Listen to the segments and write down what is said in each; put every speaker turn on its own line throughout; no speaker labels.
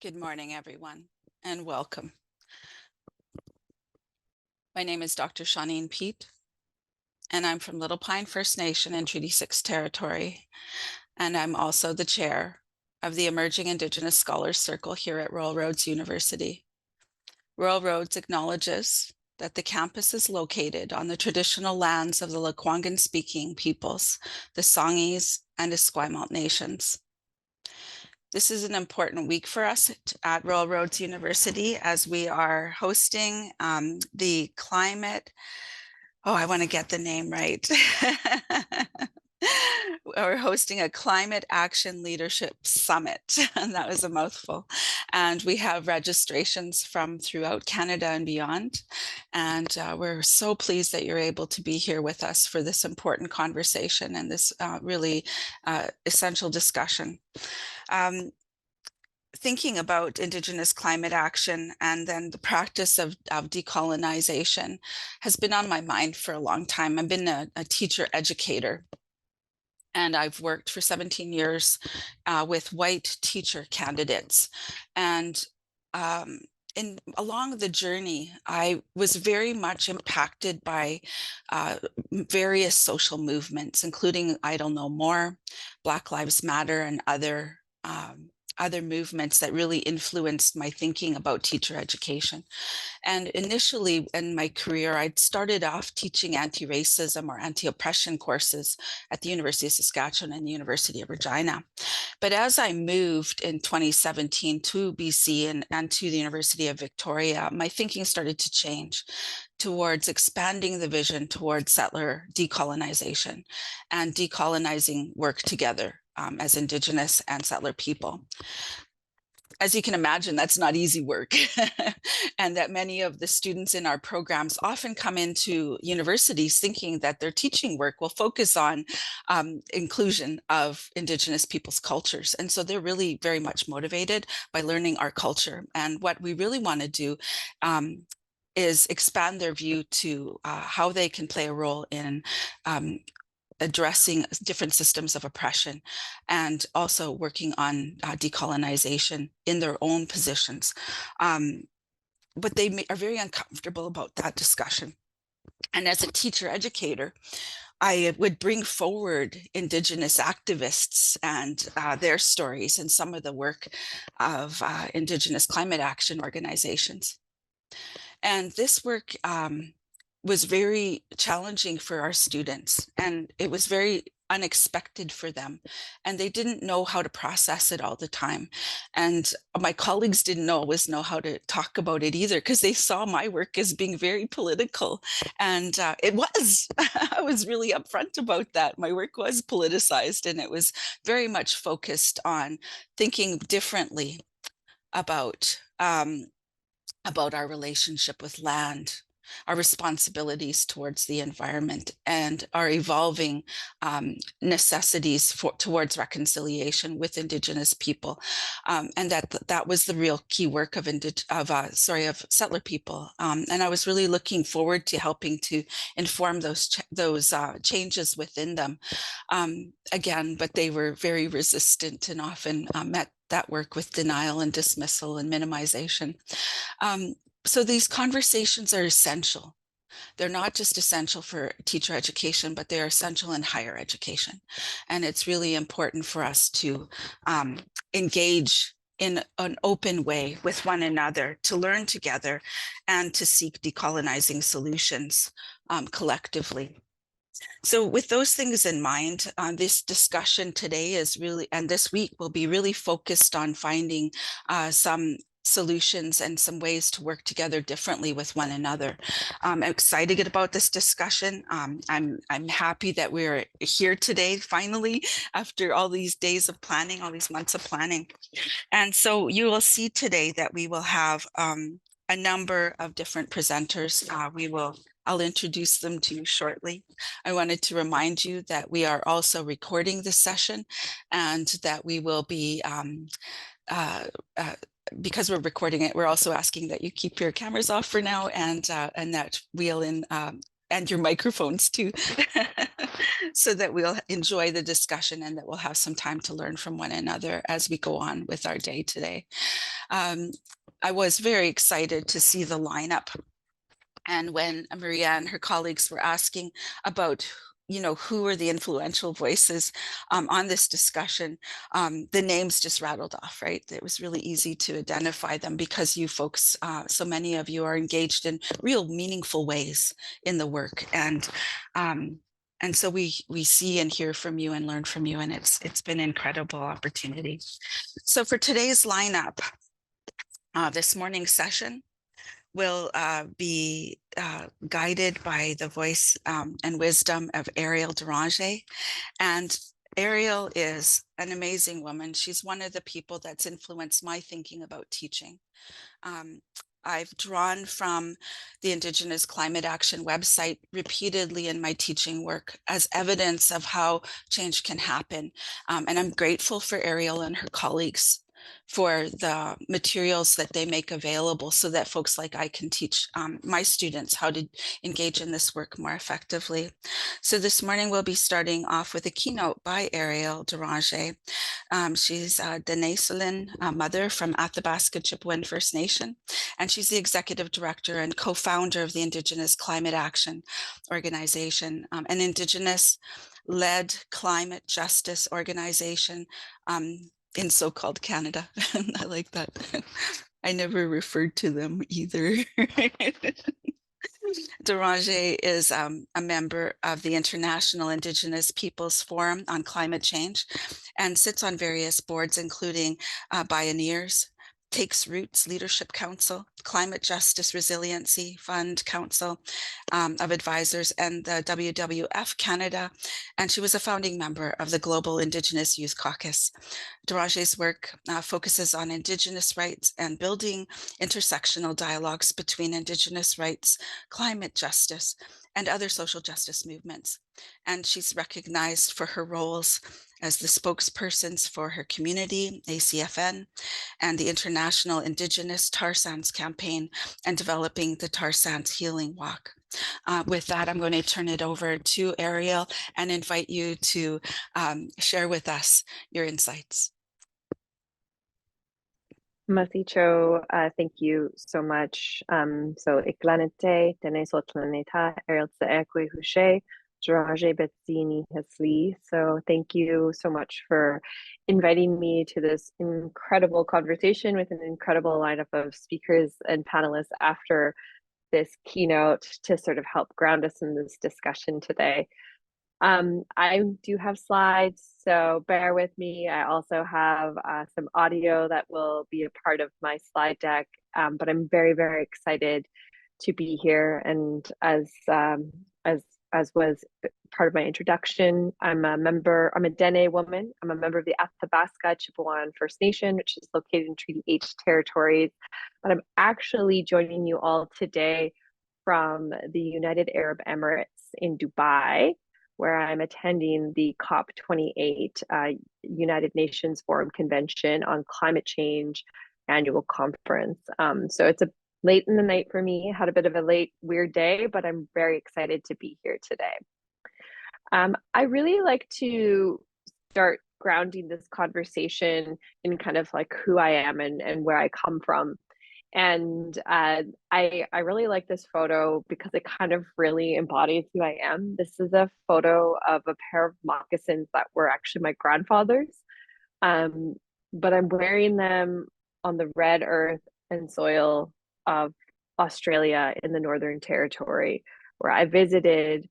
Good morning, everyone, and welcome. My name is Dr. Shauneen Pete, and I'm from Little Pine First Nation in Treaty 6 territory, and I'm also the chair of the Emerging Indigenous Scholars Circle here at Royal Roads University. Royal Roads acknowledges that the campus is located on the traditional lands of the Lekwungen-speaking peoples, the Songhees and Esquimalt nations. This is an important week for us at Royal Roads University as we are hosting the climate, I want to get the name right. We're hosting a Climate Action Leadership Summit, and that was a mouthful. And we have registrations from throughout Canada and beyond. And we're so pleased that you're able to be here with us for this important conversation and this really essential discussion. Thinking about Indigenous climate action and then the practice of decolonization has been on my mind for a long time. I've been a teacher educator, and I've worked for 17 years with white teacher candidates. And along the journey, I was very much impacted by various social movements, including Idle No More, Black Lives Matter, and other movements that really influenced my thinking about teacher education. And initially in my career, I'd started off teaching anti-racism or anti-oppression courses at the University of Saskatchewan and the University of Regina. But as I moved in 2017 to BC and to the University of Victoria, my thinking started to change towards expanding the vision towards settler decolonization and decolonizing work together as Indigenous and settler people. As you can imagine, that's not easy work. And that many of the students in our programs often come into universities thinking that their teaching work will focus on inclusion of Indigenous people's cultures. And so they're really very much motivated by learning our culture. And what we really want to do is expand their view to how they can play a role in addressing different systems of oppression and also working on decolonization in their own positions. But they are very uncomfortable about that discussion. And as a teacher educator, I would bring forward Indigenous activists and their stories and some of the work of Indigenous climate action organizations. And this work was very challenging for our students, and it was very unexpected for them, and they didn't know how to process it all the time. And my colleagues didn't always know how to talk about it either, because they saw my work as being very political. And it was. I was really upfront about that. My work was politicized, and it was very much focused on thinking differently about our relationship with land, our responsibilities towards the environment, and our evolving necessities towards reconciliation with Indigenous people, and that was the real key work of settler people. And I was really looking forward to helping to inform those changes within them. Again, but they were very resistant and often met that work with denial and dismissal and minimization. So these conversations are essential. They're not just essential for teacher education, but they're essential in higher education. And it's really important for us to engage in an open way with one another, to learn together and to seek decolonizing solutions collectively. So with those things in mind, this discussion today is really, and this week will be really focused on finding some solutions and some ways to work together differently with one another. I'm excited about this discussion. I'm happy that we're here today, finally, after all these days of planning, all these months of planning. And so you will see today that we will have a number of different presenters. I'll introduce them to you shortly. I wanted to remind you that we are also recording this session, and that we will be because we're recording it, we're also asking that you keep your cameras off for now, and that we'll and your microphones too, so that we'll enjoy the discussion and that we'll have some time to learn from one another as we go on with our day today. I was very excited to see the lineup. And when Maria and her colleagues were asking about, who are the influential voices on this discussion, the names just rattled off, right? It was really easy to identify them because you folks, so many of you are engaged in real meaningful ways in the work. And so we see and hear from you and learn from you, and it's been an incredible opportunity. So for today's lineup, this morning's session will be guided by the voice and wisdom of Eriel Tchekwie. And Eriel is an amazing woman. She's one of the people that's influenced my thinking about teaching. I've drawn from the Indigenous Climate Action website repeatedly in my teaching work as evidence of how change can happen. And I'm grateful for Eriel and her colleagues for the materials that they make available so that folks like I can teach my students how to engage in this work more effectively. So this morning we'll be starting off with a keynote by Eriel Deranger. She's a Dene mother from Athabasca Chipewyan First Nation, and she's the executive director and co-founder of the Indigenous Climate Action Organization, an Indigenous-led climate justice organization in so-called Canada. I like that. I never referred to them either. Deranger is a member of the International Indigenous Peoples Forum on Climate Change and sits on various boards, including Bioneers, Takes Roots Leadership Council, Climate Justice Resiliency Fund Council of Advisors, and the WWF Canada. And she was a founding member of the Global Indigenous Youth Caucus. Deranger's work focuses on Indigenous rights and building intersectional dialogues between Indigenous rights, climate justice, and other social justice movements. And she's recognized for her roles as the spokespersons for her community, ACFN, and the International Indigenous Tar Sands Campaign, and developing the Tar Sands Healing Walk. With that, I'm going to turn it over to Eriel and invite you to share with us your insights.
Masicho, thank you so much. So iklanete, tenesotlaneta, Eriel Tchekwie Deranger Betzini Hasli. So thank you so much for inviting me to this incredible conversation with an incredible lineup of speakers and panelists after this keynote to sort of help ground us in this discussion today. I do have slides, so bear with me. I also have some audio that will be a part of my slide deck, but I'm very, very excited to be here. And as was part of my introduction, I'm a Dene woman. I'm a member of the Athabasca Chipewyan First Nation, which is located in Treaty H territories. But I'm actually joining you all today from the United Arab Emirates in Dubai, where I'm attending the COP28 United Nations Forum Convention on Climate Change annual conference. So it's a late in the night for me, had a bit of a late, weird day, but I'm very excited to be here today. I really like to start grounding this conversation in kind of like who I am and where I come from. And I really like this photo because it kind of really embodies who I am. This is a photo of a pair of moccasins that were actually my grandfather's, but I'm wearing them on the red earth and soil of Australia in the Northern Territory, where I visited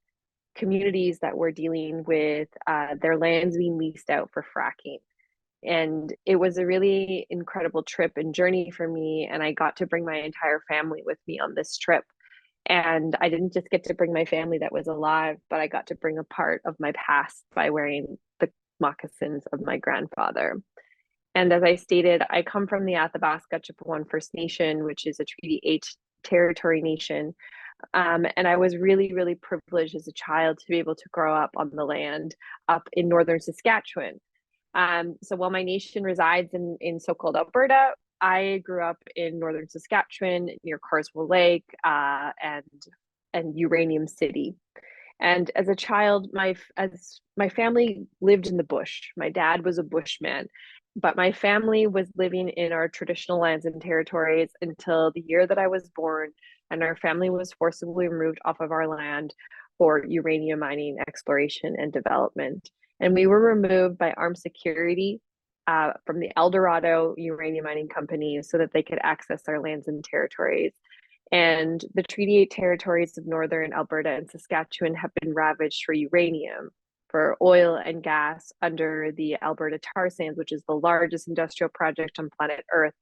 communities that were dealing with their lands being leased out for fracking. And it was a really incredible trip and journey for me. And I got to bring my entire family with me on this trip. And I didn't just get to bring my family that was alive, but I got to bring a part of my past by wearing the moccasins of my grandfather. And as I stated, I come from the Athabasca Chipewyan First Nation, which is a Treaty H territory nation. And I was really, really privileged as a child to be able to grow up on the land up in northern Saskatchewan. So while my nation resides in so-called Alberta, I grew up in northern Saskatchewan near Carswell Lake and and uranium city. And as a child, as my family lived in the bush. My dad was a bushman, but my family was living in our traditional lands and territories until the year that I was born, and our family was forcibly removed off of our land for uranium mining, exploration, and development. And we were removed by armed security from the El Dorado uranium mining company so that they could access our lands and territories. And the Treaty 8 territories of northern Alberta and Saskatchewan have been ravaged for uranium, for oil and gas under the Alberta tar sands, which is the largest industrial project on planet Earth.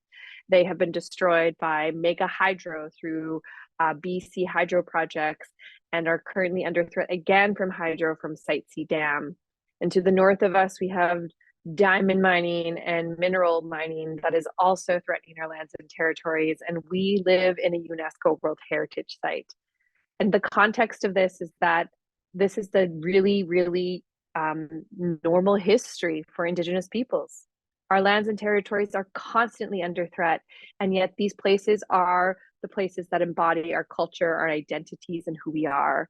They have been destroyed by mega hydro through BC hydro projects and are currently under threat again from hydro from Site C Dam. And to the north of us, we have diamond mining and mineral mining that is also threatening our lands and territories. And we live in a UNESCO World Heritage Site. And the context of this is that this is the really, really normal history for Indigenous peoples. Our lands and territories are constantly under threat, and yet these places are the places that embody our culture, our identities, and who we are.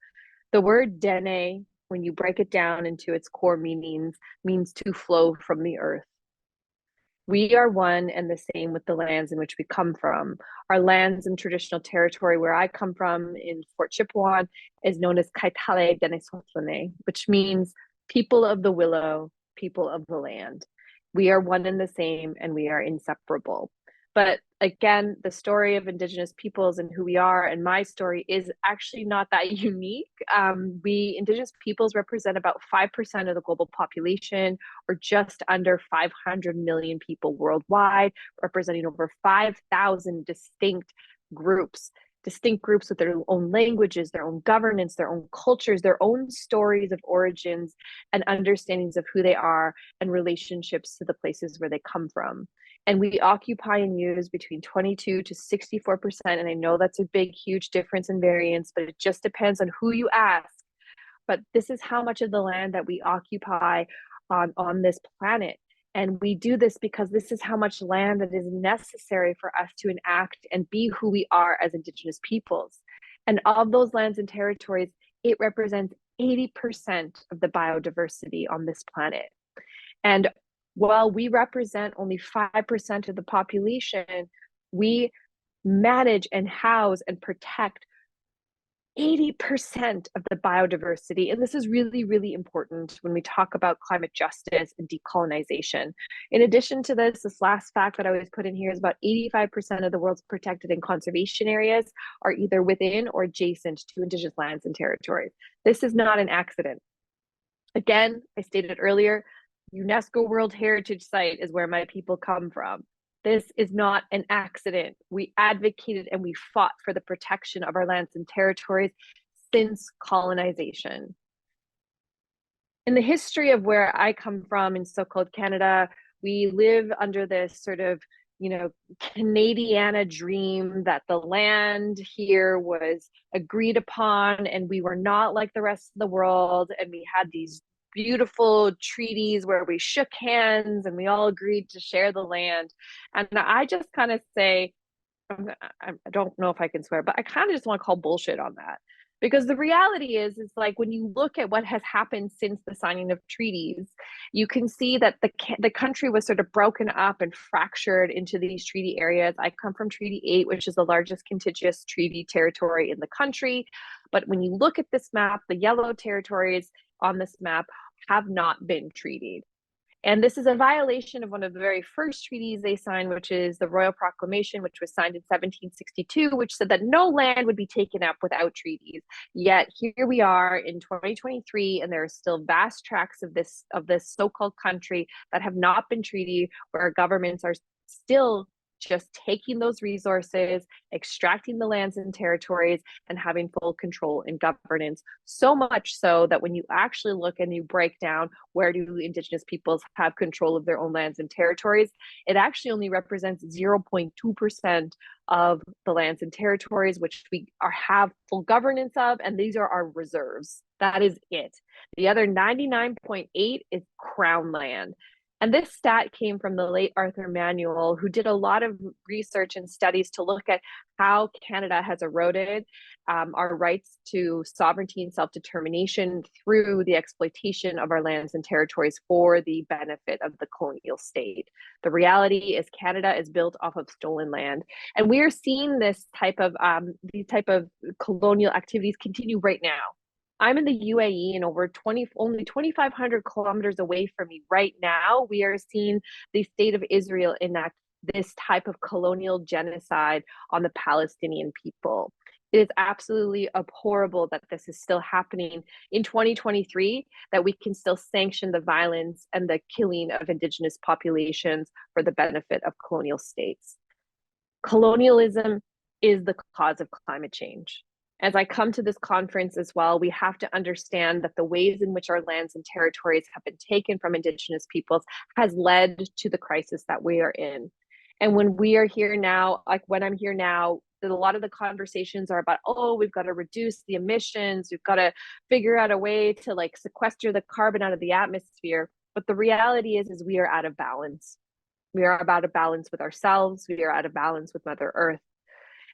The word Dene, when you break it down into its core meanings, means to flow from the earth. We are one and the same with the lands in which we come from. Our lands and traditional territory where I come from in Fort Chipewyan is known as Kaitale Denesotlane, which means people of the willow, people of the land. We are one and the same, and we are inseparable. But again, the story of Indigenous peoples and who we are, and my story, is actually not that unique. We Indigenous peoples represent about 5% of the global population, or just under 500 million people worldwide, representing over 5,000 distinct groups with their own languages, their own governance, their own cultures, their own stories of origins and understandings of who they are and relationships to the places where they come from. And we occupy and use between 22 to 64%. And I know that's a big, huge difference in variance, but it just depends on who you ask. But this is how much of the land that we occupy on this planet. And we do this because this is how much land that is necessary for us to enact and be who we are as Indigenous peoples. And of those lands and territories, it represents 80% of the biodiversity on this planet. And while we represent only 5% of the population, we manage and house and protect 80% of the biodiversity. And this is really, really important when we talk about climate justice and decolonization. In addition to this last fact that I always put in here is about 85% of the world's protected and conservation areas are either within or adjacent to Indigenous lands and territories. This is not an accident. Again, I stated earlier, UNESCO World Heritage Site is where my people come from. This is not an accident. We advocated and we fought for the protection of our lands and territories since colonization. In the history of where I come from in so-called Canada, we live under this sort of, Canadiana dream that the land here was agreed upon and we were not like the rest of the world, and we had these beautiful treaties where we shook hands and we all agreed to share the land. And I just kind of say, I don't know if I can swear, but I kind of just want to call bullshit on that. Because the reality is like when you look at what has happened since the signing of treaties, you can see that the country was sort of broken up and fractured into these treaty areas. I come from Treaty 8, which is the largest contiguous treaty territory in the country. But when you look at this map, the yellow territories on this map have not been treated. And this is a violation of one of the very first treaties they signed, which is the Royal Proclamation, which was signed in 1762, which said that no land would be taken up without treaties. Yet here we are in 2023, and there are still vast tracts of this so-called country that have not been treated, where our governments are still just taking those resources, extracting the lands and territories, and having full control and governance. So much so that when you actually look and you break down where do Indigenous peoples have control of their own lands and territories, it actually only represents 0.2% of the lands and territories which we have full governance of, and these are our reserves. That is it. The other 99.8 is crown land. And this stat came from the late Arthur Manuel, who did a lot of research and studies to look at how Canada has eroded our rights to sovereignty and self-determination through the exploitation of our lands and territories for the benefit of the colonial state. The reality is Canada is built off of stolen land. And we are seeing this type of these type of colonial activities continue right now. I'm in the UAE and only 2,500 kilometers away from me right now, we are seeing the state of Israel enact this type of colonial genocide on the Palestinian people. It is absolutely abhorrible that this is still happening in 2023, that we can still sanction the violence and the killing of Indigenous populations for the benefit of colonial states. Colonialism is the cause of climate change. As I come to this conference as well, we have to understand that the ways in which our lands and territories have been taken from Indigenous peoples has led to the crisis that we are in. And when we are here now, like when I'm here now, a lot of the conversations are about, oh, we've got to reduce the emissions, we've got to figure out a way to like sequester the carbon out of the atmosphere. But the reality is we are out of balance. We are out of balance with ourselves. We are out of balance with Mother Earth.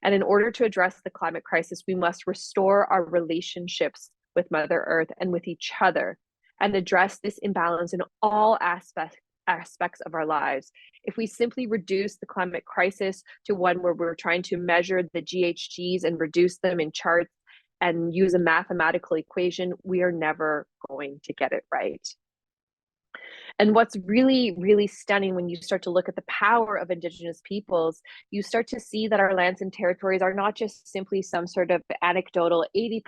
And in order to address the climate crisis, we must restore our relationships with Mother Earth and with each other and address this imbalance in all aspects of our lives. If we simply reduce the climate crisis to one where we're trying to measure the GHGs and reduce them in charts and use a mathematical equation, we are never going to get it right. And what's really, really stunning when you start to look at the power of Indigenous peoples, you start to see that our lands and territories are not just simply some sort of anecdotal 80%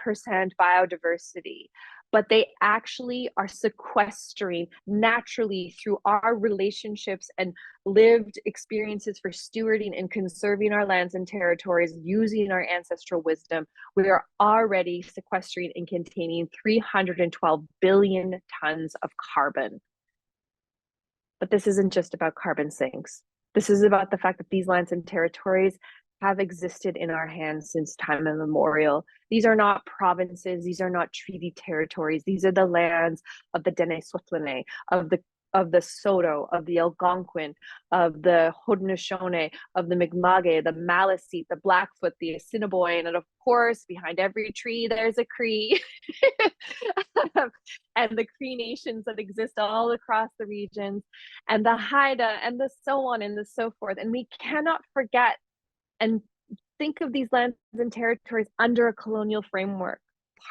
biodiversity, but they actually are sequestering naturally through our relationships and lived experiences for stewarding and conserving our lands and territories using our ancestral wisdom. We are already sequestering and containing 312 billion tons of carbon. But this isn't just about carbon sinks. This is about the fact that these lands and territories have existed in our hands since time immemorial. These are not provinces, these are not treaty territories. These are the lands of the Dene-Sotlene, of the Soto, of the Algonquin, of the Haudenosaunee, of the Mi'kmaq, the Maliseet, the Blackfoot, the Assiniboine, and of course, behind every tree, there's a Cree. And the Cree nations that exist all across the regions, and the Haida, and the so on and the so forth. And we cannot forget and think of these lands and territories under a colonial framework.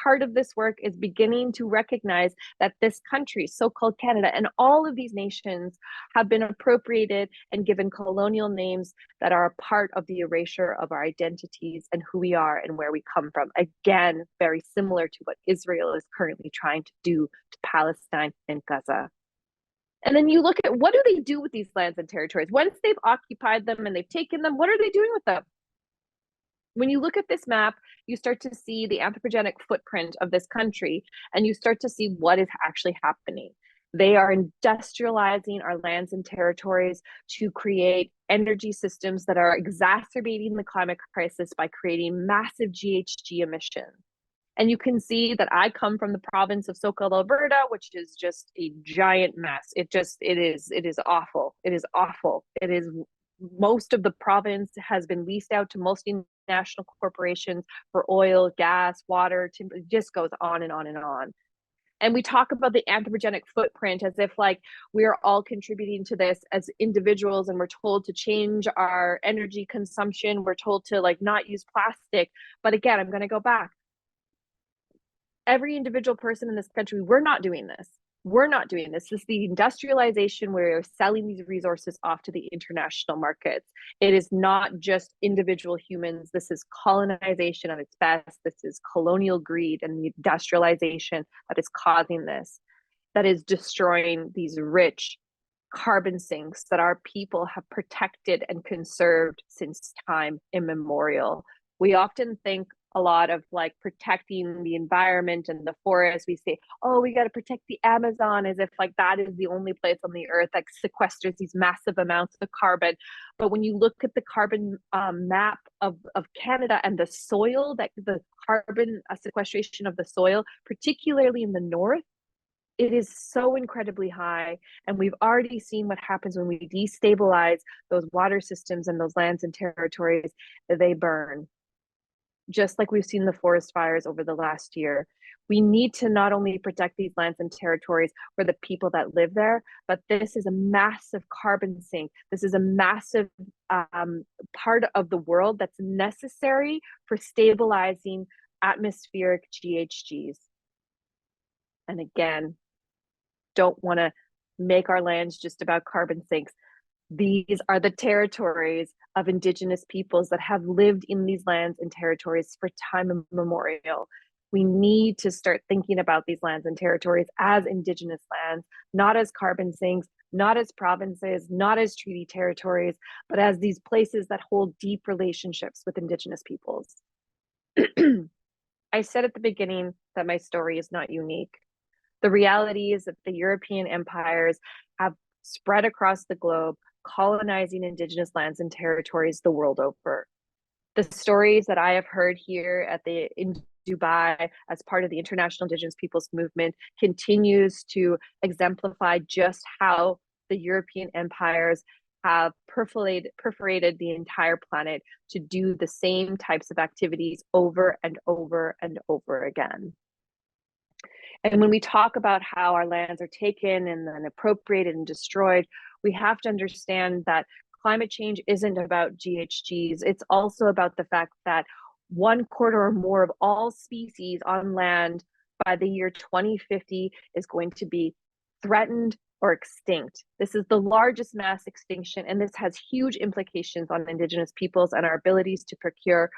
Part of this work is beginning to recognize that this country, so-called Canada, and all of these nations have been appropriated and given colonial names that are a part of the erasure of our identities and who we are and where we come from. Again, very similar to what Israel is currently trying to do to Palestine and Gaza. And then you look at, what do they do with these lands and territories? Once they've occupied them and they've taken them, what are they doing with them? When you look at this map, you start to see the anthropogenic footprint of this country, and you start to see what is actually happening. They are industrializing our lands and territories to create energy systems that are exacerbating the climate crisis by creating massive GHG emissions. And you can see that I come from the province of so-called Alberta, which is just a giant mess. It is awful. It is awful. It is, most of the province has been leased out to multinational corporations for oil, gas, water, timber. It just goes on and on and on. And we talk about the anthropogenic footprint as if like we're all contributing to this as individuals, and we're told to change our energy consumption. We're told to like not use plastic. But again, I'm going to go back. Every individual person in this country, we're not doing this. We're not doing this. This is the industrialization where we're selling these resources off to the international markets. It is not just individual humans. This is colonization at its best. This is colonial greed and the industrialization that is causing this, that is destroying these rich carbon sinks that our people have protected and conserved since time immemorial. We often think a lot of like protecting the environment and the forest. We say, oh, we got to protect the Amazon, as if like that is the only place on the earth that sequesters these massive amounts of carbon. But when you look at the carbon map of Canada and the soil, that the carbon sequestration of the soil, particularly in the north, it is so incredibly high, and we've already seen what happens when we destabilize those water systems and those lands and territories. They burn, just like we've seen the forest fires over the last year. We need to not only protect these lands and territories for the people that live there, but this is a massive carbon sink. This is a massive part of the world that's necessary for stabilizing atmospheric GHGs. And again, don't want to make our lands just about carbon sinks. These are the territories of Indigenous peoples that have lived in these lands and territories for time immemorial. We need to start thinking about these lands and territories as Indigenous lands, not as carbon sinks, not as provinces, not as treaty territories, but as these places that hold deep relationships with Indigenous peoples. I said at the beginning that my story is not unique. The reality is that the European empires have spread across the globe, colonizing Indigenous lands and territories the world over. The stories that I have heard here in Dubai as part of the International Indigenous Peoples Movement continues to exemplify just how the European empires have perforated the entire planet to do the same types of activities over and over and over again. And when we talk about how our lands are taken and then appropriated and destroyed, we have to understand that climate change isn't about GHGs. It's also about the fact that 1/4 or more of all species on land by the year 2050 is going to be threatened or extinct. This is the largest mass extinction, and this has huge implications on Indigenous peoples and our abilities to procure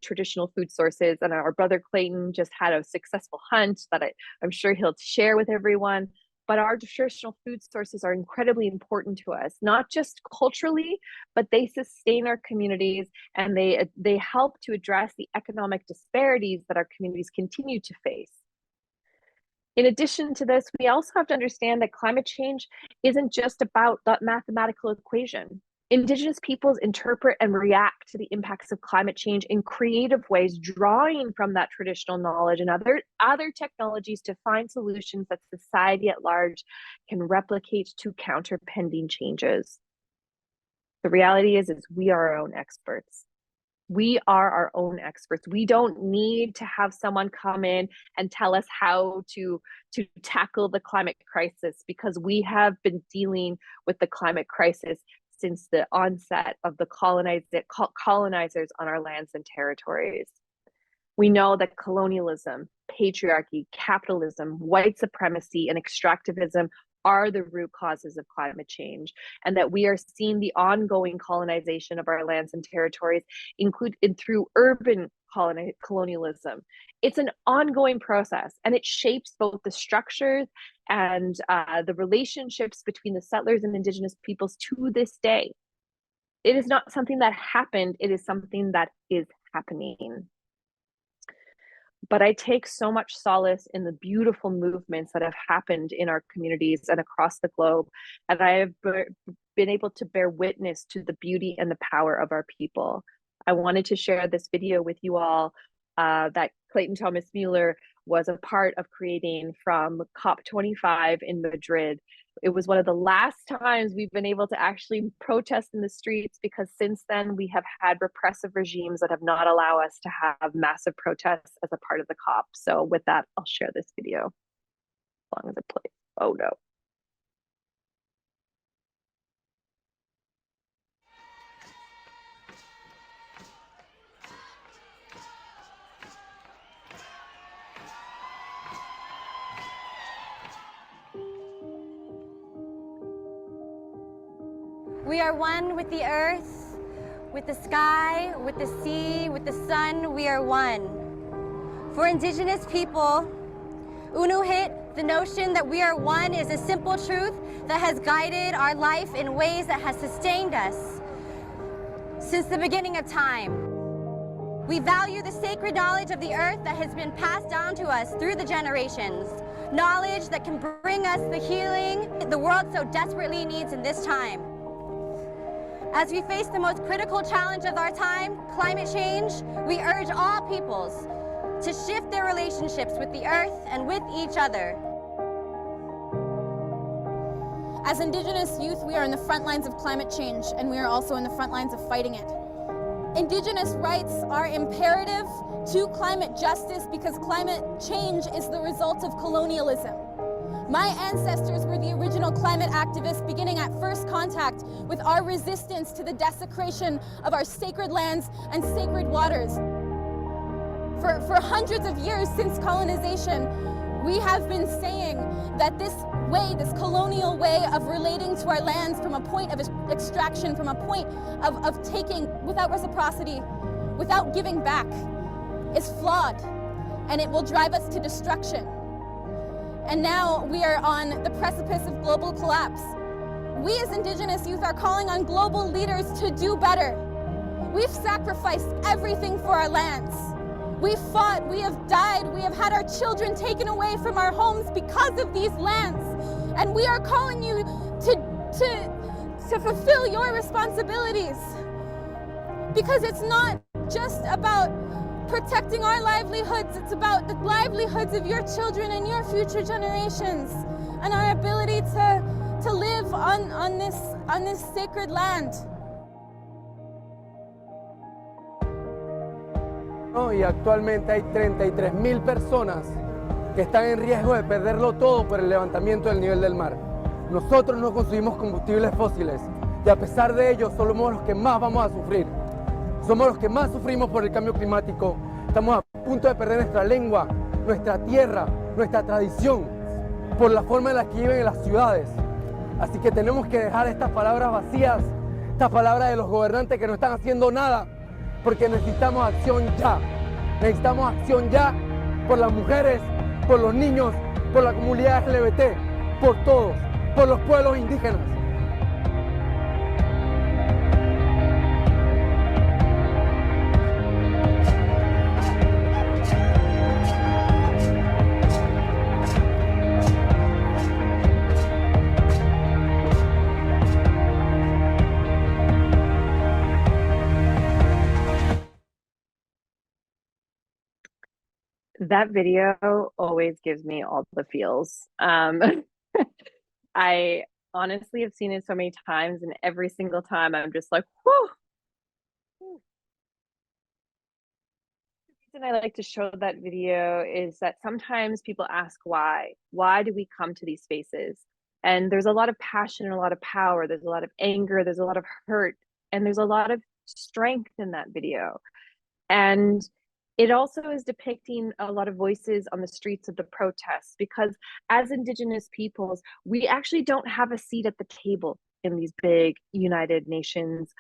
traditional food sources. And our brother Clayton just had a successful hunt that I'm sure he'll share with everyone. But our traditional food sources are incredibly important to us, not just culturally, but they sustain our communities, and they help to address the economic disparities that our communities continue to face. In addition to this, we also have to understand that climate change isn't just about that mathematical equation. Indigenous peoples interpret and react to the impacts of climate change in creative ways, drawing from that traditional knowledge and other technologies to find solutions that society at large can replicate to counter pending changes. The reality is we are our own experts. We are our own experts. We don't need to have someone come in and tell us how to tackle the climate crisis, because we have been dealing with the climate crisis since the onset of the colonizers on our lands and territories. We know that colonialism, patriarchy, capitalism, white supremacy, and extractivism are the root causes of climate change, and that we are seeing the ongoing colonization of our lands and territories through urban colonialism. It's an ongoing process, and it shapes both the structures and the relationships between the settlers and Indigenous peoples to this day. It is not something that happened, it is something that is happening. But I take so much solace in the beautiful movements that have happened in our communities and across the globe. And I have been able to bear witness to the beauty and the power of our people. I wanted to share this video with you all that Clayton Thomas-Müller was a part of creating from COP25 in Madrid. It was one of the last times we've been able to actually protest in the streets, because since then we have had repressive regimes that have not allowed us to have massive protests as a part of the COP. So with that, I'll share this video as long as it plays. Oh no.
We are one with the earth, with the sky, with the sea, with the sun. We are one. For Indigenous people, Unuhit, the notion that we are one is a simple truth that has guided our life in ways that has sustained us since the beginning of time. We value the sacred knowledge of the earth that has been passed down to us through the generations, knowledge that can bring us the healing the world so desperately needs in this time. As we face the most critical challenge of our time, climate change, we urge all peoples to shift their relationships with the earth and with each other.
As Indigenous youth, we are in the front lines of climate change, and we are also in the front lines of fighting it. Indigenous rights are imperative to climate justice because climate change is the result of colonialism. My ancestors were the original climate activists, beginning at first contact with our resistance to the desecration of our sacred lands and sacred waters. For hundreds of years since colonization, we have been saying that this way, this colonial way of relating to our lands from a point of extraction, from a point of taking without reciprocity, without giving back, is flawed, and it will drive us to destruction. And now we are on the precipice of global collapse. We as Indigenous youth are calling on global leaders to do better. We've sacrificed everything for our lands. We've fought, we have died, we have had our children taken away from our homes because of these lands. And we are calling you to fulfill your responsibilities. Because it's not just about protecting our livelihoods, it's about the livelihoods of your children and your future generations, and our ability to live on this sacred land.
Y actualmente hay 33.000 personas que están en riesgo de perderlo todo por el levantamiento del nivel del mar. Nosotros no consumimos combustibles fósiles y a pesar de ello somos los que más vamos a sufrir. Somos los que más sufrimos por el cambio climático. Estamos a punto de perder nuestra lengua, nuestra tierra, nuestra tradición, por la forma en la que viven en las ciudades. Así que tenemos que dejar estas palabras vacías, estas palabras de los gobernantes que no están haciendo nada, porque necesitamos acción ya. Necesitamos acción ya por las mujeres, por los niños, por la comunidad LGBT, por todos, por los pueblos indígenas.
That video always gives me all the feels. I honestly have seen it so many times, and every single time I'm just like, whew. The reason I like to show that video is that sometimes people ask why. Why do we come to these spaces? And there's a lot of passion and a lot of power. There's a lot of anger. There's a lot of hurt. And there's a lot of strength in that video. And it also is depicting a lot of voices on the streets of the protests, because as Indigenous peoples, we actually don't have a seat at the table in these big United Nations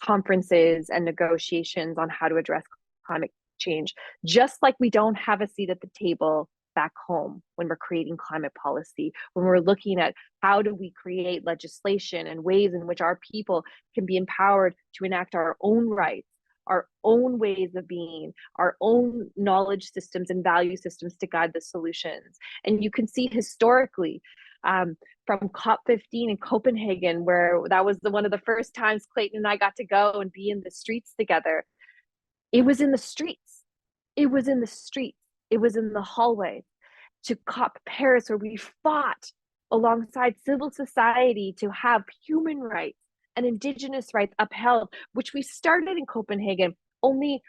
conferences and negotiations on how to address climate change, just like we don't have a seat at the table back home when we're creating climate policy, when we're looking at how do we create legislation and ways in which our people can be empowered to enact our own rights, our own ways of being, our own knowledge systems and value systems to guide the solutions. And you can see historically from COP15 in Copenhagen, where that was one of the first times Clayton and I got to go and be in the streets together. It was in the streets. It was in the streets. It was in the hallways. To COP Paris, where we fought alongside civil society to have human rights and Indigenous rights upheld, which we started in Copenhagen only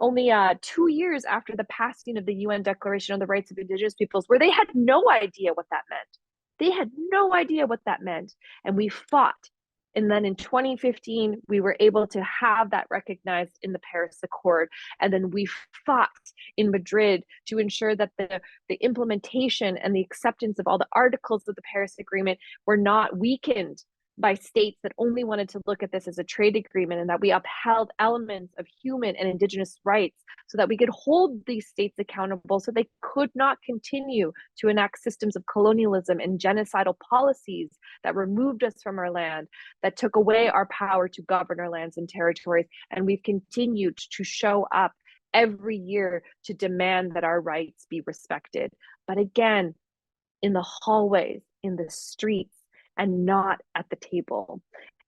2 years after the passing of the UN Declaration on the Rights of Indigenous Peoples, where they had no idea what that meant. They had no idea what that meant. And we fought. And then in 2015, we were able to have that recognized in the Paris Accord. And then we fought in Madrid to ensure that the implementation and the acceptance of all the articles of the Paris Agreement were not weakened by states that only wanted to look at this as a trade agreement, and that we upheld elements of human and Indigenous rights so that we could hold these states accountable so they could not continue to enact systems of colonialism and genocidal policies that removed us from our land, that took away our power to govern our lands and territories. And we've continued to show up every year to demand that our rights be respected. But again, in the hallways, in the streets, and not at the table.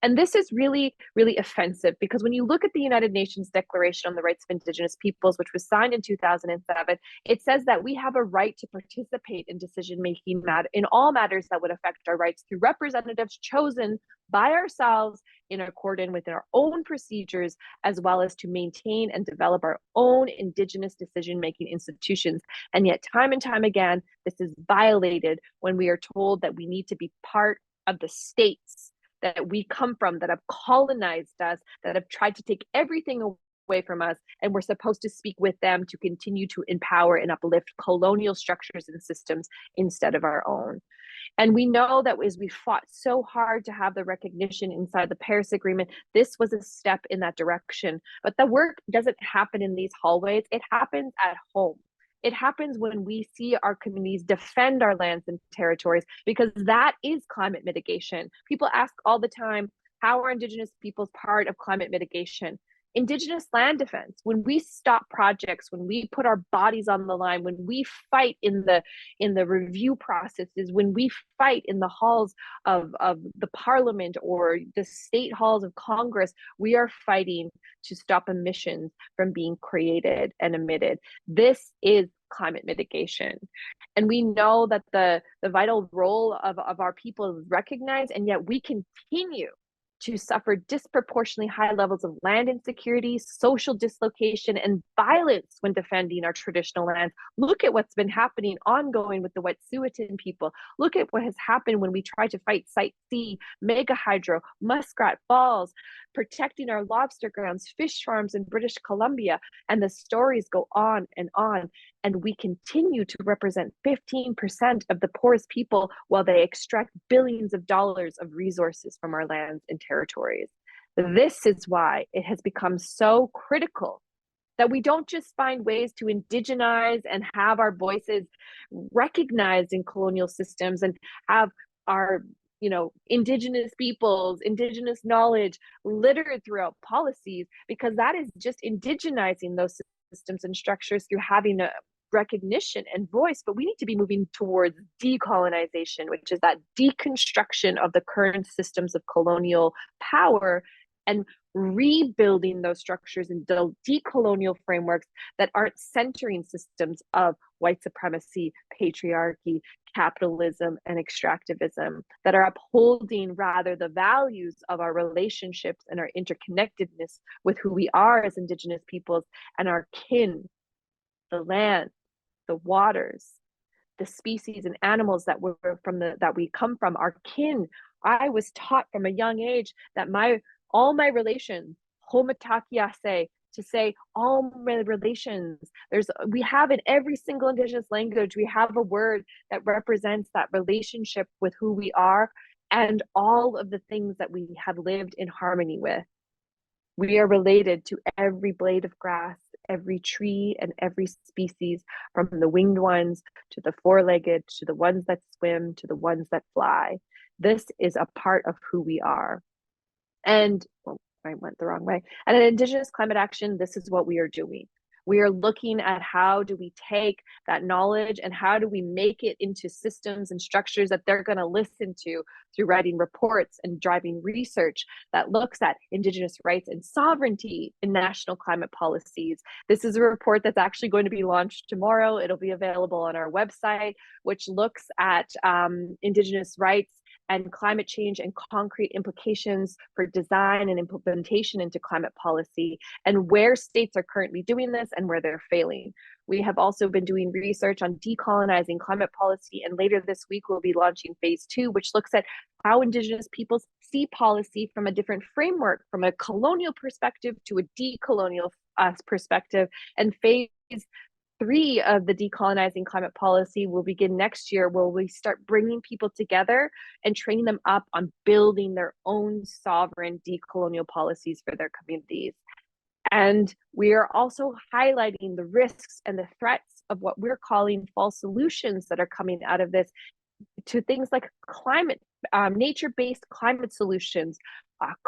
And this is really, really offensive, because when you look at the United Nations Declaration on the Rights of Indigenous Peoples, which was signed in 2007, it says that we have a right to participate in decision-making in all matters that would affect our rights through representatives chosen by ourselves in accordance with our own procedures, as well as to maintain and develop our own Indigenous decision-making institutions. And yet, time and time again, this is violated when we are told that we need to be part of the states that we come from, that have colonized us, that have tried to take everything away from us, and we're supposed to speak with them to continue to empower and uplift colonial structures and systems instead of our own. And we know that as we fought so hard to have the recognition inside the Paris Agreement, this was a step in that direction. But the work doesn't happen in these hallways, it happens at home. It happens when we see our communities defend our lands and territories, because that is climate mitigation. People ask all the time, how are Indigenous peoples part of climate mitigation? Indigenous land defense, when we stop projects, when we put our bodies on the line, when we fight in the review processes, when we fight in the halls of the parliament or the state halls of Congress, we are fighting to stop emissions from being created and emitted. This is climate mitigation. And we know that the vital role of our people is recognized, and yet we continue to suffer disproportionately high levels of land insecurity, social dislocation, and violence when defending our traditional lands. Look at what's been happening ongoing with the Wet'suwet'en people. Look at what has happened when we try to fight Site C, mega hydro, Muskrat Falls, protecting our lobster grounds, fish farms in British Columbia, and the stories go on. And we continue to represent 15% of the poorest people while they extract billions of dollars of resources from our lands and territories. This is why it has become so critical that we don't just find ways to indigenize and have our voices recognized in colonial systems and have our Indigenous peoples, Indigenous knowledge littered throughout policies, because that is just indigenizing those systems and structures through having a recognition and voice. But we need to be moving towards decolonization, which is that deconstruction of the current systems of colonial power and rebuilding those structures in decolonial frameworks that aren't centering systems of white supremacy, patriarchy, capitalism, and extractivism, that are upholding rather the values of our relationships and our interconnectedness with who we are as Indigenous peoples and our kin, the land, the waters, the species and animals that we come from, our kin. I was taught from a young age that all my relations, homatakiase, to say all my relations. We have in every single Indigenous language, we have a word that represents that relationship with who we are and all of the things that we have lived in harmony with. We are related to every blade of grass, every tree, and every species, from the winged ones to the four-legged, to the ones that swim, to the ones that fly. This is a part of who we are. And I went the wrong way. And in Indigenous climate action, this is what we are doing. We are looking at how do we take that knowledge and how do we make it into systems and structures that they're going to listen to through writing reports and driving research that looks at Indigenous rights and sovereignty in national climate policies. This is a report that's actually going to be launched tomorrow. It'll be available on our website, which looks at Indigenous rights and climate change and concrete implications for design and implementation into climate policy, and where states are currently doing this and where they're failing. We have also been doing research on decolonizing climate policy, and later this week we'll be launching phase 2, which looks at how Indigenous peoples see policy from a different framework, from a colonial perspective to a decolonial perspective. And phase 3 of the decolonizing climate policy will begin next year, where we start bringing people together and training them up on building their own sovereign decolonial policies for their communities. And we are also highlighting the risks and the threats of what we're calling false solutions that are coming out of this to things like climate, nature-based climate solutions,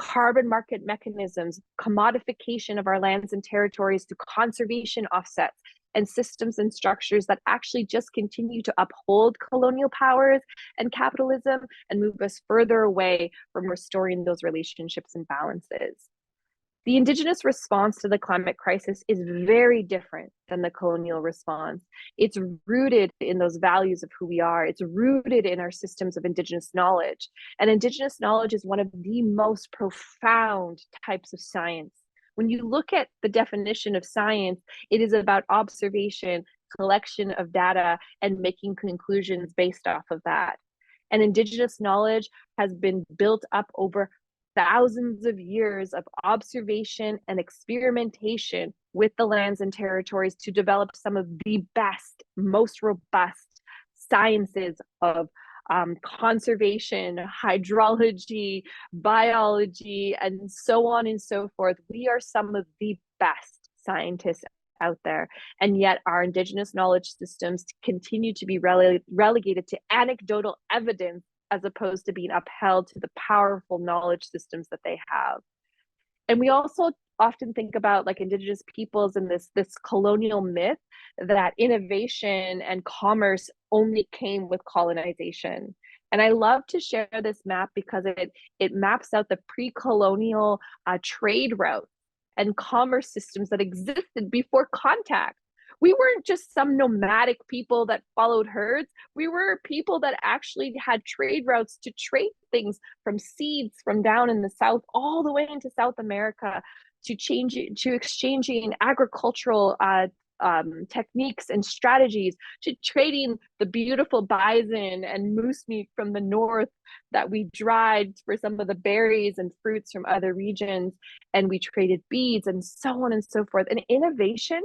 carbon market mechanisms, commodification of our lands and territories through conservation offsets, and systems and structures that actually just continue to uphold colonial powers and capitalism and move us further away from restoring those relationships and balances. The Indigenous response to the climate crisis is very different than the colonial response. It's rooted in those values of who we are. It's rooted in our systems of Indigenous knowledge. And Indigenous knowledge is one of the most profound types of science. When you look at the definition of science, it is about observation, collection of data, and making conclusions based off of that. And Indigenous knowledge has been built up over thousands of years of observation and experimentation with the lands and territories to develop some of the best, most robust sciences of conservation, hydrology, biology, and so on and so forth. We are some of the best scientists out there, and yet our Indigenous knowledge systems continue to be relegated to anecdotal evidence as opposed to being upheld to the powerful knowledge systems that they have. And we also often think about like Indigenous peoples and this colonial myth that innovation and commerce only came with colonization. And I love to share this map because it maps out the pre-colonial trade routes and commerce systems that existed before contact. We weren't just some nomadic people that followed herds. We were people that actually had trade routes to trade things from seeds from down in the South all the way into South America, to exchanging agricultural techniques and strategies, to trading the beautiful bison and moose meat from the north that we dried for some of the berries and fruits from other regions, and we traded beads and so on and so forth. And innovation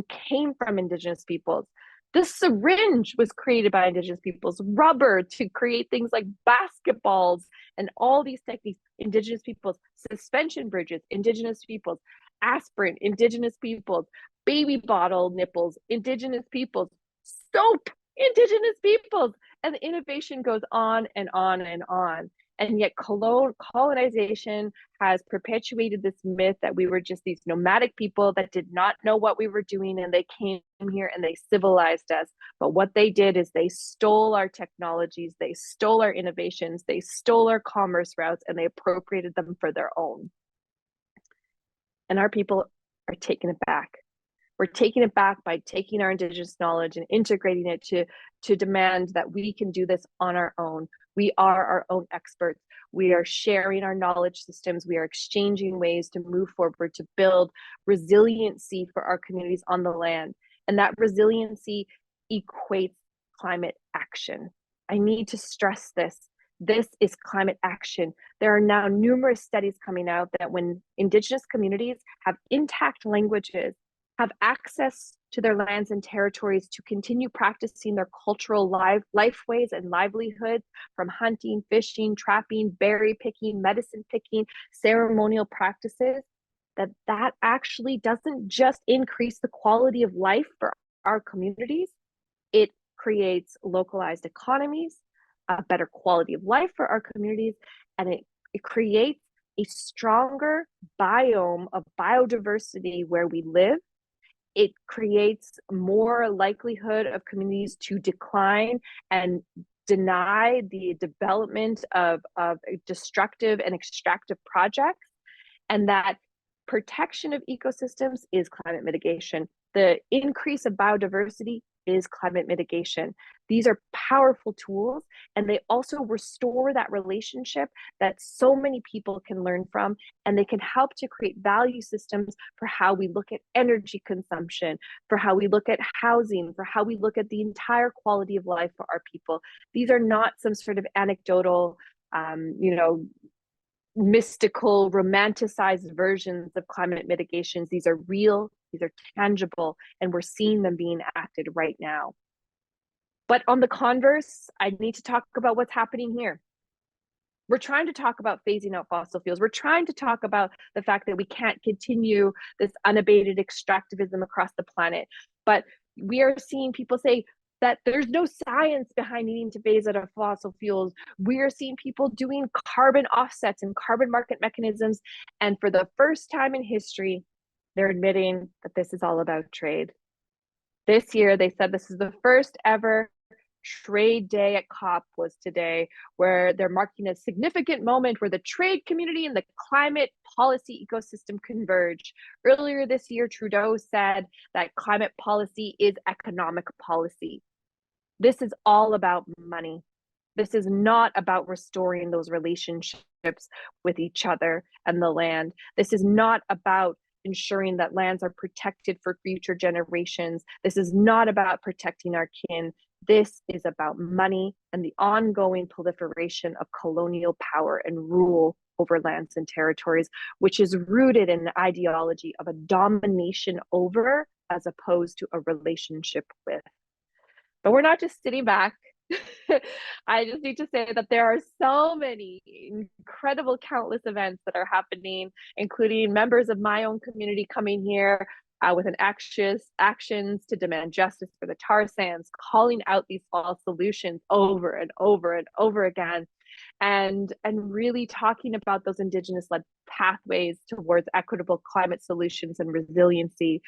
came from Indigenous peoples. The syringe was created by Indigenous peoples, rubber to create things like basketballs and all these techniques, Indigenous peoples, suspension bridges, Indigenous peoples, aspirin, Indigenous peoples, baby bottle nipples, Indigenous peoples, soap, Indigenous peoples, and the innovation goes on and on and on. And yet colonization has perpetuated this myth that we were just these nomadic people that did not know what we were doing, and they came here and they civilized us. But what they did is they stole our technologies, they stole our innovations, they stole our commerce routes, and they appropriated them for their own. And our people are taking it back. We're taking it back by taking our Indigenous knowledge and integrating it to demand that we can do this on our own. We are our own experts. We are sharing our knowledge systems. We are exchanging ways to move forward, to build resiliency for our communities on the land. And that resiliency equates climate action. I need to stress this. This is climate action. There are now numerous studies coming out that when Indigenous communities have intact languages, have access to their lands and territories to continue practicing their cultural lifeways and livelihoods, from hunting, fishing, trapping, berry picking, medicine picking, ceremonial practices, that actually doesn't just increase the quality of life for our communities, it creates localized economies, a better quality of life for our communities, and it creates a stronger biome of biodiversity where we live. It creates more likelihood of communities to decline and deny the development of destructive and extractive projects. And that protection of ecosystems is climate mitigation. The increase of biodiversity is climate mitigation. These are powerful tools, and they also restore that relationship that so many people can learn from, and they can help to create value systems for how we look at energy consumption, for how we look at housing, for how we look at the entire quality of life for our people. These are not some sort of anecdotal, mystical, romanticized versions of climate mitigations. These are real, these are tangible, and we're seeing them being acted right now. But on the converse, I need to talk about what's happening here. We're trying to talk about phasing out fossil fuels. We're trying to talk about the fact that we can't continue this unabated extractivism across the planet. But we are seeing people say that there's no science behind needing to phase out of fossil fuels. We are seeing people doing carbon offsets and carbon market mechanisms. And for the first time in history, they're admitting that this is all about trade. This year, they said this is the first ever trade day at COP was today, where they're marking a significant moment where the trade community and the climate policy ecosystem converge. Earlier this year, Trudeau said that climate policy is economic policy. This is all about money. This is not about restoring those relationships with each other and the land. This is not about ensuring that lands are protected for future generations. This is not about protecting our kin. This is about money and the ongoing proliferation of colonial power and rule over lands and territories, which is rooted in the ideology of a domination over as opposed to a relationship with. But we're not just sitting back. I just need to say that there are so many incredible, countless events that are happening, including members of my own community coming here with an actions to demand justice for the tar sands, calling out these false solutions over and over and over again, and really talking about those Indigenous-led pathways towards equitable climate solutions and resiliency.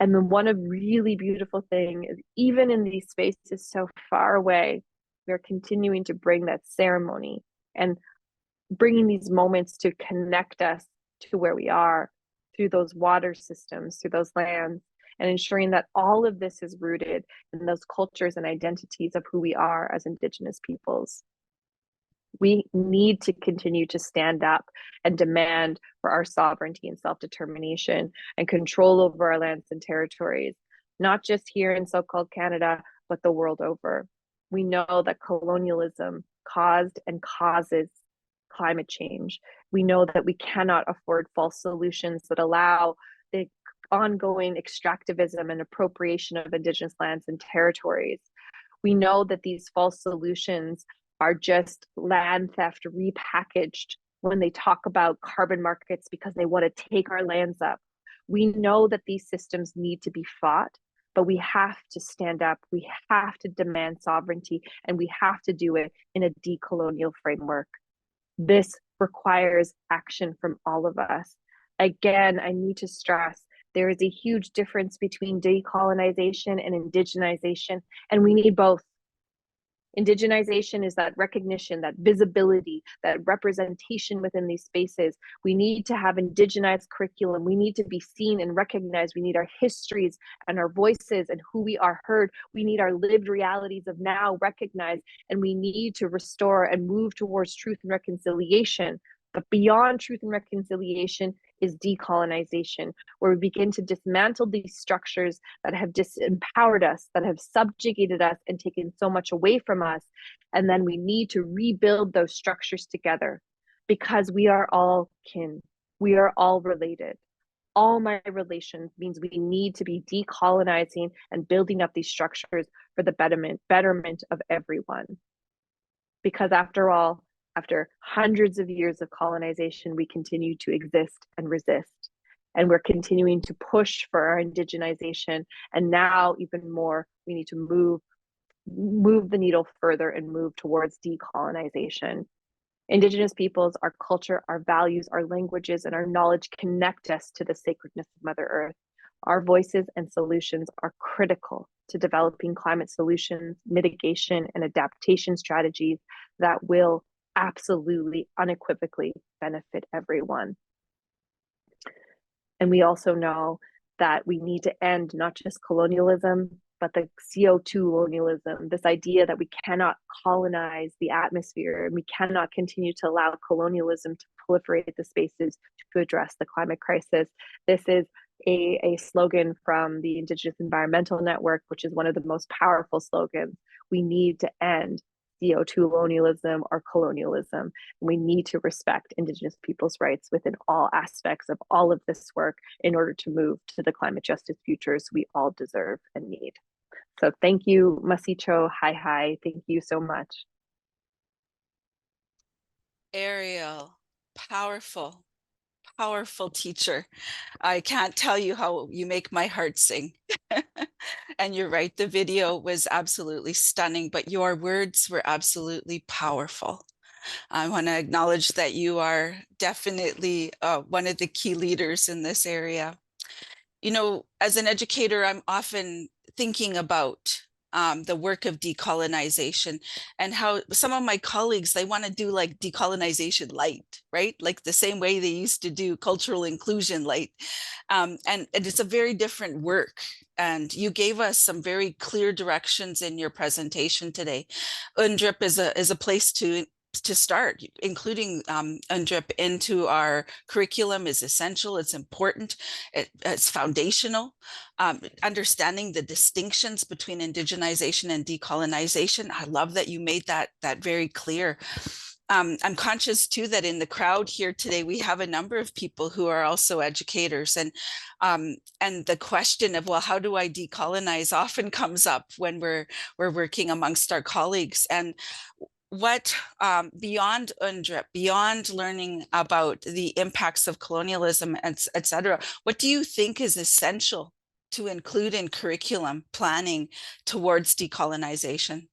And then one of really beautiful thing is even in these spaces so far away, we're continuing to bring that ceremony and bringing these moments to connect us to where we are through those water systems, through those lands, and ensuring that all of this is rooted in those cultures and identities of who we are as Indigenous peoples. We need to continue to stand up and demand for our sovereignty and self-determination and control over our lands and territories, not just here in so-called Canada, but the world over. We know that colonialism caused and causes climate change. We know that we cannot afford false solutions that allow the ongoing extractivism and appropriation of Indigenous lands and territories. We know that these false solutions are just land theft repackaged when they talk about carbon markets because they want to take our lands up. We know that these systems need to be fought, but we have to stand up. We have to demand sovereignty, and we have to do it in a decolonial framework. This requires action from all of us. Again, I need to stress there is a huge difference between decolonization and indigenization, and we need both. Indigenization is that recognition, that visibility, that representation within these spaces. We need to have indigenized curriculum. We need to be seen and recognized. We need our histories and our voices and who we are heard. We need our lived realities of now recognized, and we need to restore and move towards truth and reconciliation. But beyond truth and reconciliation is decolonization, where we begin to dismantle these structures that have disempowered us, that have subjugated us and taken so much away from us. And then we need to rebuild those structures together, because we are all kin. We are all related. All my relations means we need to be decolonizing and building up these structures for the betterment of everyone. Because after all, after hundreds of years of colonization, we continue to exist and resist. And we're continuing to push for our indigenization. And now, even more, we need to move the needle further and move towards decolonization. Indigenous peoples, our culture, our values, our languages, and our knowledge connect us to the sacredness of Mother Earth. Our voices and solutions are critical to developing climate solutions, mitigation, and adaptation strategies that will absolutely, unequivocally benefit everyone. And we also know that we need to end not just colonialism, but the CO2 colonialism, this idea that we cannot colonize the atmosphere and we cannot continue to allow colonialism to proliferate the spaces to address the climate crisis. This is a slogan from the Indigenous Environmental Network, which is one of the most powerful slogans. We need to end CO2 colonialism or colonialism. We need to respect Indigenous people's rights within all aspects of all of this work in order to move to the climate justice futures we all deserve and need. So thank you, Masicho. Hi. Thank you so much.
Eriel, powerful, powerful teacher. I can't tell you how you make my heart sing. And you're right, the video was absolutely stunning, but your words were absolutely powerful. I want to acknowledge that you are definitely one of the key leaders in this area. You know, as an educator, I'm often thinking about the work of decolonization, and how some of my colleagues, they want to do like decolonization light, right? Like the same way they used to do cultural inclusion light. And it's a very different work. And you gave us some very clear directions in your presentation today. UNDRIP is a place to start. Including UNDRIP into our curriculum is essential. It's important. It's foundational. Understanding the distinctions between indigenization and decolonization. I love that you made that very clear. I'm conscious too that in the crowd here today, we have a number of people who are also educators, and the question of, well, how do I decolonize often comes up when we're working amongst our colleagues. And what beyond UNDRIP, beyond learning about the impacts of colonialism, et cetera, what do you think is essential to include in curriculum planning towards decolonization?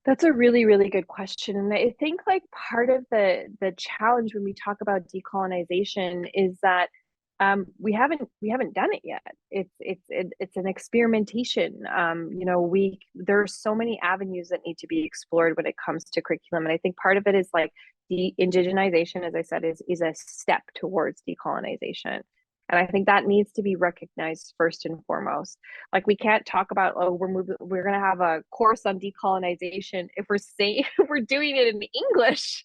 That's a really, really good question. And I think like part of the challenge when we talk about decolonization is that we haven't done it yet. It's an experimentation. You know, there are so many avenues that need to be explored when it comes to curriculum, and I think part of it is like the indigenization, as I said, is a step towards decolonization. And I think that needs to be recognized first and foremost. Like we can't talk about, oh, we're going to have a course on decolonization if we're saying we're doing it in English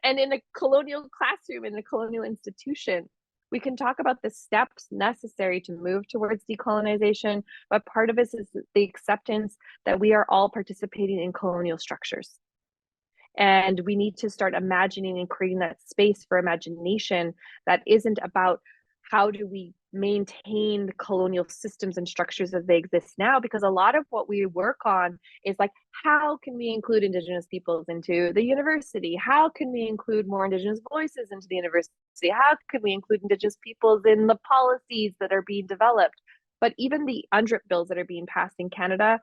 and in a colonial classroom, in a colonial institution. We can talk about the steps necessary to move towards decolonization, but part of this is the acceptance that we are all participating in colonial structures. And we need to start imagining and creating that space for imagination that isn't about how do we maintain the colonial systems and structures as they exist now, because a lot of what we work on is like, how can we include Indigenous peoples into the university? How can we include more Indigenous voices into the university? How can we include Indigenous peoples in the policies that are being developed? But even the UNDRIP bills that are being passed in Canada,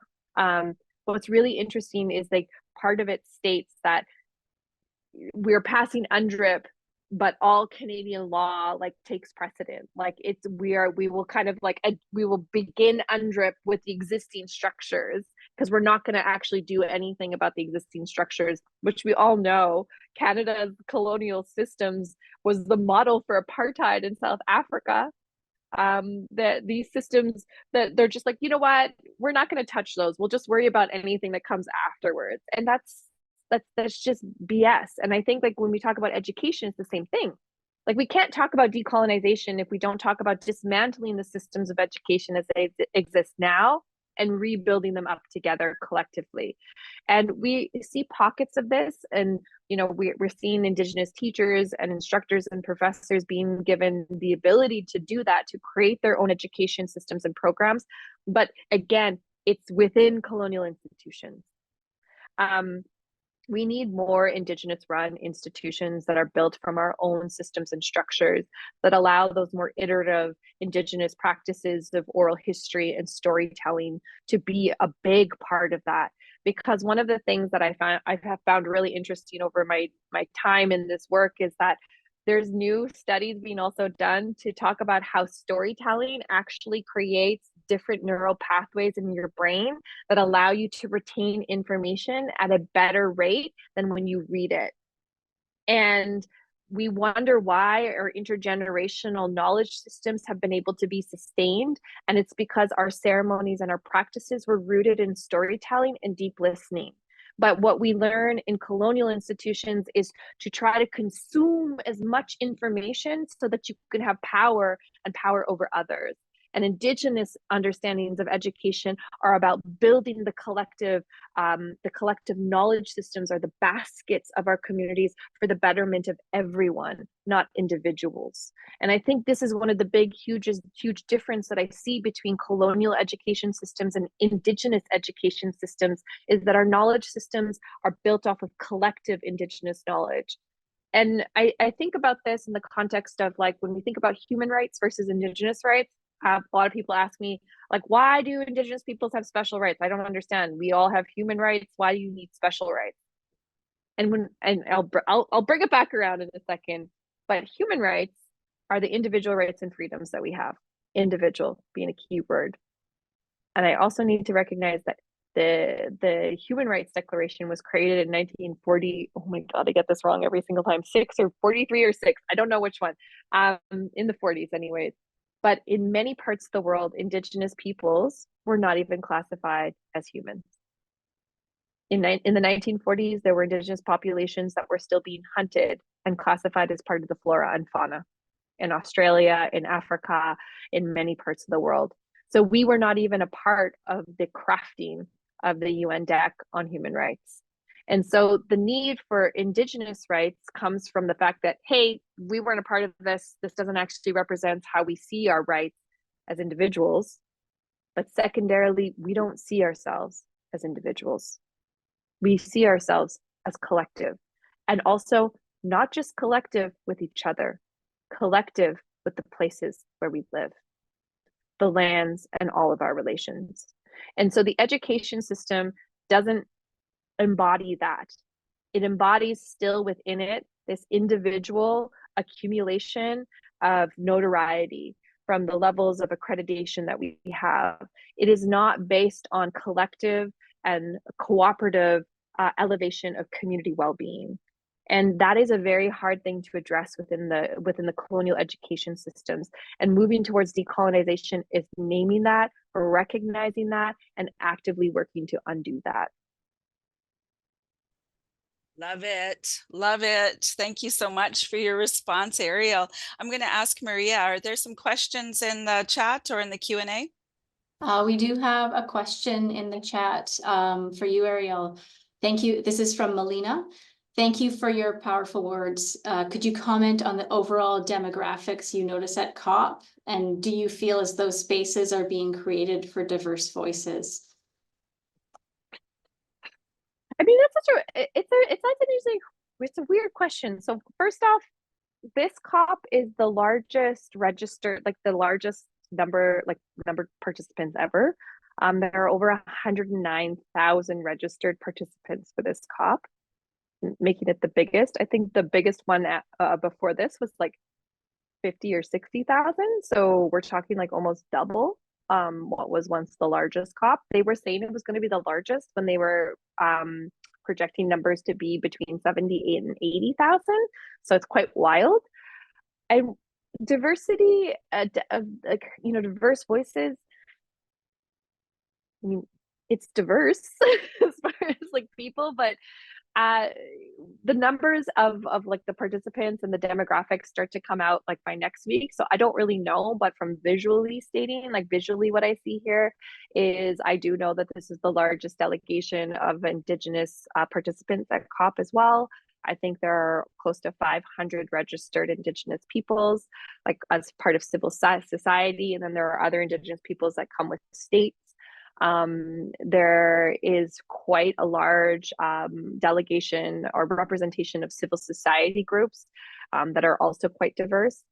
what's really interesting is like part of it states that we're passing UNDRIP, but all Canadian law like takes precedent. Like we will kind of like we will begin UNDRIP with the existing structures, because we're not going to actually do anything about the existing structures, which we all know Canada's colonial systems was the model for apartheid in South Africa. That these systems, that they're just like, you know what, we're not going to touch those. We'll just worry about anything that comes afterwards. And that's just BS. And I think like when we talk about education, it's the same thing. Like we can't talk about decolonization if we don't talk about dismantling the systems of education as they exist now and rebuilding them up together collectively. And we see pockets of this, and you know, we're seeing Indigenous teachers and instructors and professors being given the ability to do that, to create their own education systems and programs. But again, it's within colonial institutions. We need more Indigenous run institutions that are built from our own systems and structures that allow those more iterative Indigenous practices of oral history and storytelling to be a big part of that. Because one of the things that I have found really interesting over my time in this work is that there's new studies being also done to talk about how storytelling actually creates different neural pathways in your brain that allow you to retain information at a better rate than when you read it. And we wonder why our intergenerational knowledge systems have been able to be sustained. And it's because our ceremonies and our practices were rooted in storytelling and deep listening. But what we learn in colonial institutions is to try to consume as much information so that you can have power and power over others. And Indigenous understandings of education are about building the collective knowledge systems, or the baskets of our communities, for the betterment of everyone, not individuals. And I think this is one of the big, huge difference that I see between colonial education systems and Indigenous education systems, is that our knowledge systems are built off of collective Indigenous knowledge. And I think about this in the context of like, when we think about human rights versus Indigenous rights, a lot of people ask me, like, why do Indigenous peoples have special rights? I don't understand. We all have human rights. Why do you need special rights? And I'll bring it back around in a second. But human rights are the individual rights and freedoms that we have. individual being a key word. And I also need to recognize that the Human Rights Declaration was created in 1940. Oh my God, I get this wrong every single time. 6 or 43 or 6. I don't know which one. In the 40s anyways. But in many parts of the world, Indigenous peoples were not even classified as humans. In the 1940s, there were Indigenous populations that were still being hunted and classified as part of the flora and fauna in Australia, in Africa, in many parts of the world. So we were not even a part of the crafting of the UN Dec on human rights. And so the need for Indigenous rights comes from the fact that, hey, we weren't a part of this. This doesn't actually represent how we see our rights as individuals. But secondarily, we don't see ourselves as individuals. We see ourselves as collective, and also not just collective with each other, collective with the places where we live, the lands, and all of our relations. And so the education system doesn't embody that. It embodies still within it this individual accumulation of notoriety from the levels of accreditation that we have. It is not based on collective and cooperative elevation of community well-being. And that is a very hard thing to address within the colonial education systems. And moving towards decolonization is naming that, recognizing that, and actively working to undo that.
Love it. Love it. Thank you so much for your response, Eriel. I'm going to ask Maria, are there some questions in the chat or in the Q&A?
We do have a question in the chat for you, Eriel. Thank you. This is from Melina. Thank you for your powerful words. Could you comment on the overall demographics you notice at COP? And do you feel as though spaces are being created for diverse voices?
I mean, it's a weird question. So first off, this COP is the largest registered, like the largest number of participants ever. There are over 109,000 registered participants for this COP, making it the biggest. I think the biggest one before this was like 50 or 60,000. So we're talking like almost double what was once the largest COP. They were saying it was going to be the largest when they were projecting numbers to be between 78 and 80,000. So it's quite wild. And diversity of diverse voices, I mean, it's diverse as far as like people, but the numbers of like the participants and the demographics start to come out like by next week. So I don't really know, but from visually what I see here is I do know that this is the largest delegation of Indigenous participants at COP as well. I think there are close to 500 registered Indigenous peoples, like as part of civil society. And then there are other Indigenous peoples that come with states. There is quite a large delegation or representation of civil society groups that are also quite diverse.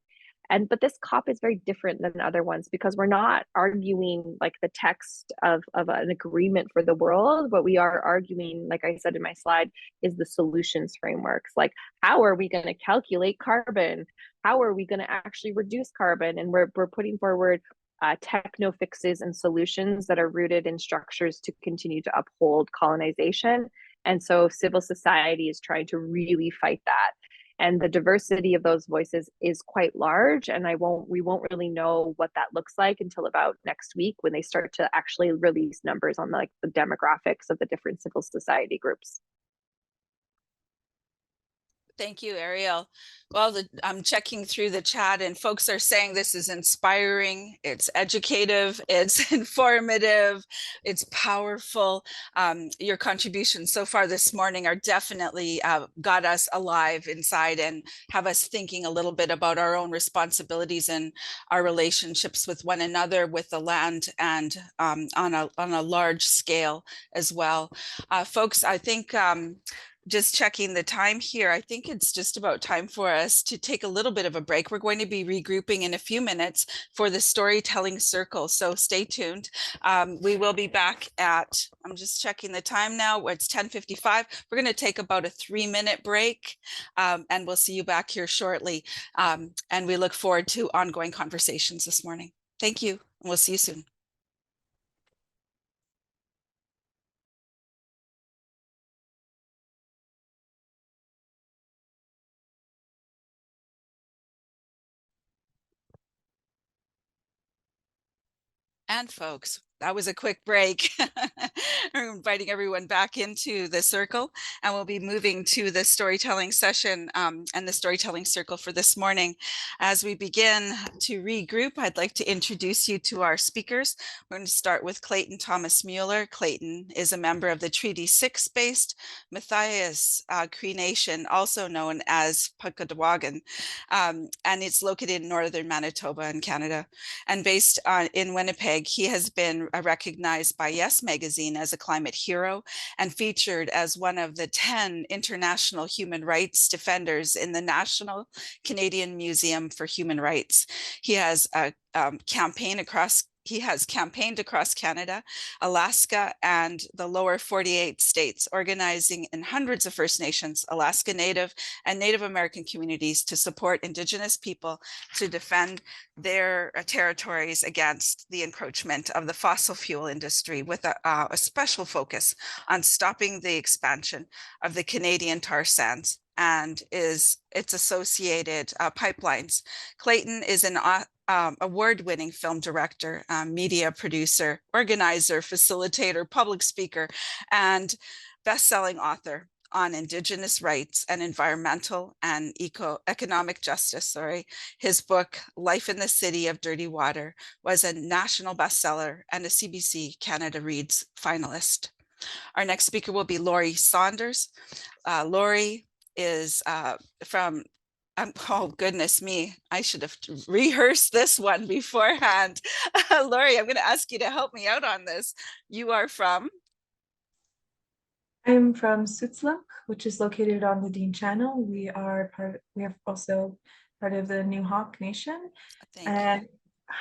But this COP is very different than other ones because we're not arguing like the text of an agreement for the world. What we are arguing, like I said in my slide, is the solutions frameworks. Like, how are we going to calculate carbon? How are we going to actually reduce carbon? And we're putting forward techno fixes and solutions that are rooted in structures to continue to uphold colonization. And so civil society is trying to really fight that. And the diversity of those voices is quite large. And we won't really know what that looks like until about next week when they start to actually release numbers on like the demographics of the different civil society groups.
Thank you, Eriel. Well, I'm checking through the chat and folks are saying this is inspiring, it's educative, it's informative, it's powerful. Your contributions so far this morning are definitely got us alive inside and have us thinking a little bit about our own responsibilities and our relationships with one another, with the land, and on a large scale as well. Folks, I think just checking the time here, I think it's just about time for us to take a little bit of a break. We're going to be regrouping in a few minutes for the storytelling circle, so stay tuned. We will be back at, I'm just checking the time now, it's 10:55. We're going to take about a 3-minute break and we'll see you back here shortly. And we look forward to ongoing conversations this morning. Thank you. We'll see you soon. And folks, that was a quick break. We're inviting everyone back into the circle, and we'll be moving to the storytelling session and the storytelling circle for this morning. As we begin to regroup, I'd like to introduce you to our speakers. We're going to start with Clayton Thomas-Müller. Clayton is a member of the Treaty 6-based Matthias Cree Nation, also known as Pukadawagan, and it's located in northern Manitoba in Canada. And based in Winnipeg, he has been recognized by Yes Magazine as a climate hero and featured as one of the 10 international human rights defenders in the National Canadian Museum for Human Rights. He has campaigned across Canada, Alaska, and the lower 48 states, organizing in hundreds of First Nations, Alaska Native, and Native American communities to support Indigenous people to defend their territories against the encroachment of the fossil fuel industry, with a special focus on stopping the expansion of the Canadian tar sands and its associated pipelines. Clayton is an award-winning film director, media producer, organizer, facilitator, public speaker, and best-selling author on Indigenous rights and environmental and economic justice. His book, Life in the City of Dirty Water, was a national bestseller and a CBC Canada Reads finalist. Our next speaker will be Laurie Saunders. Laurie is from oh, goodness me, I should have rehearsed this one beforehand. Laurie, I'm going to ask you to help me out on this. You are from?
I'm from Suitsluk, which is located on the Dean Channel. We are also part of the Newhawk Nation and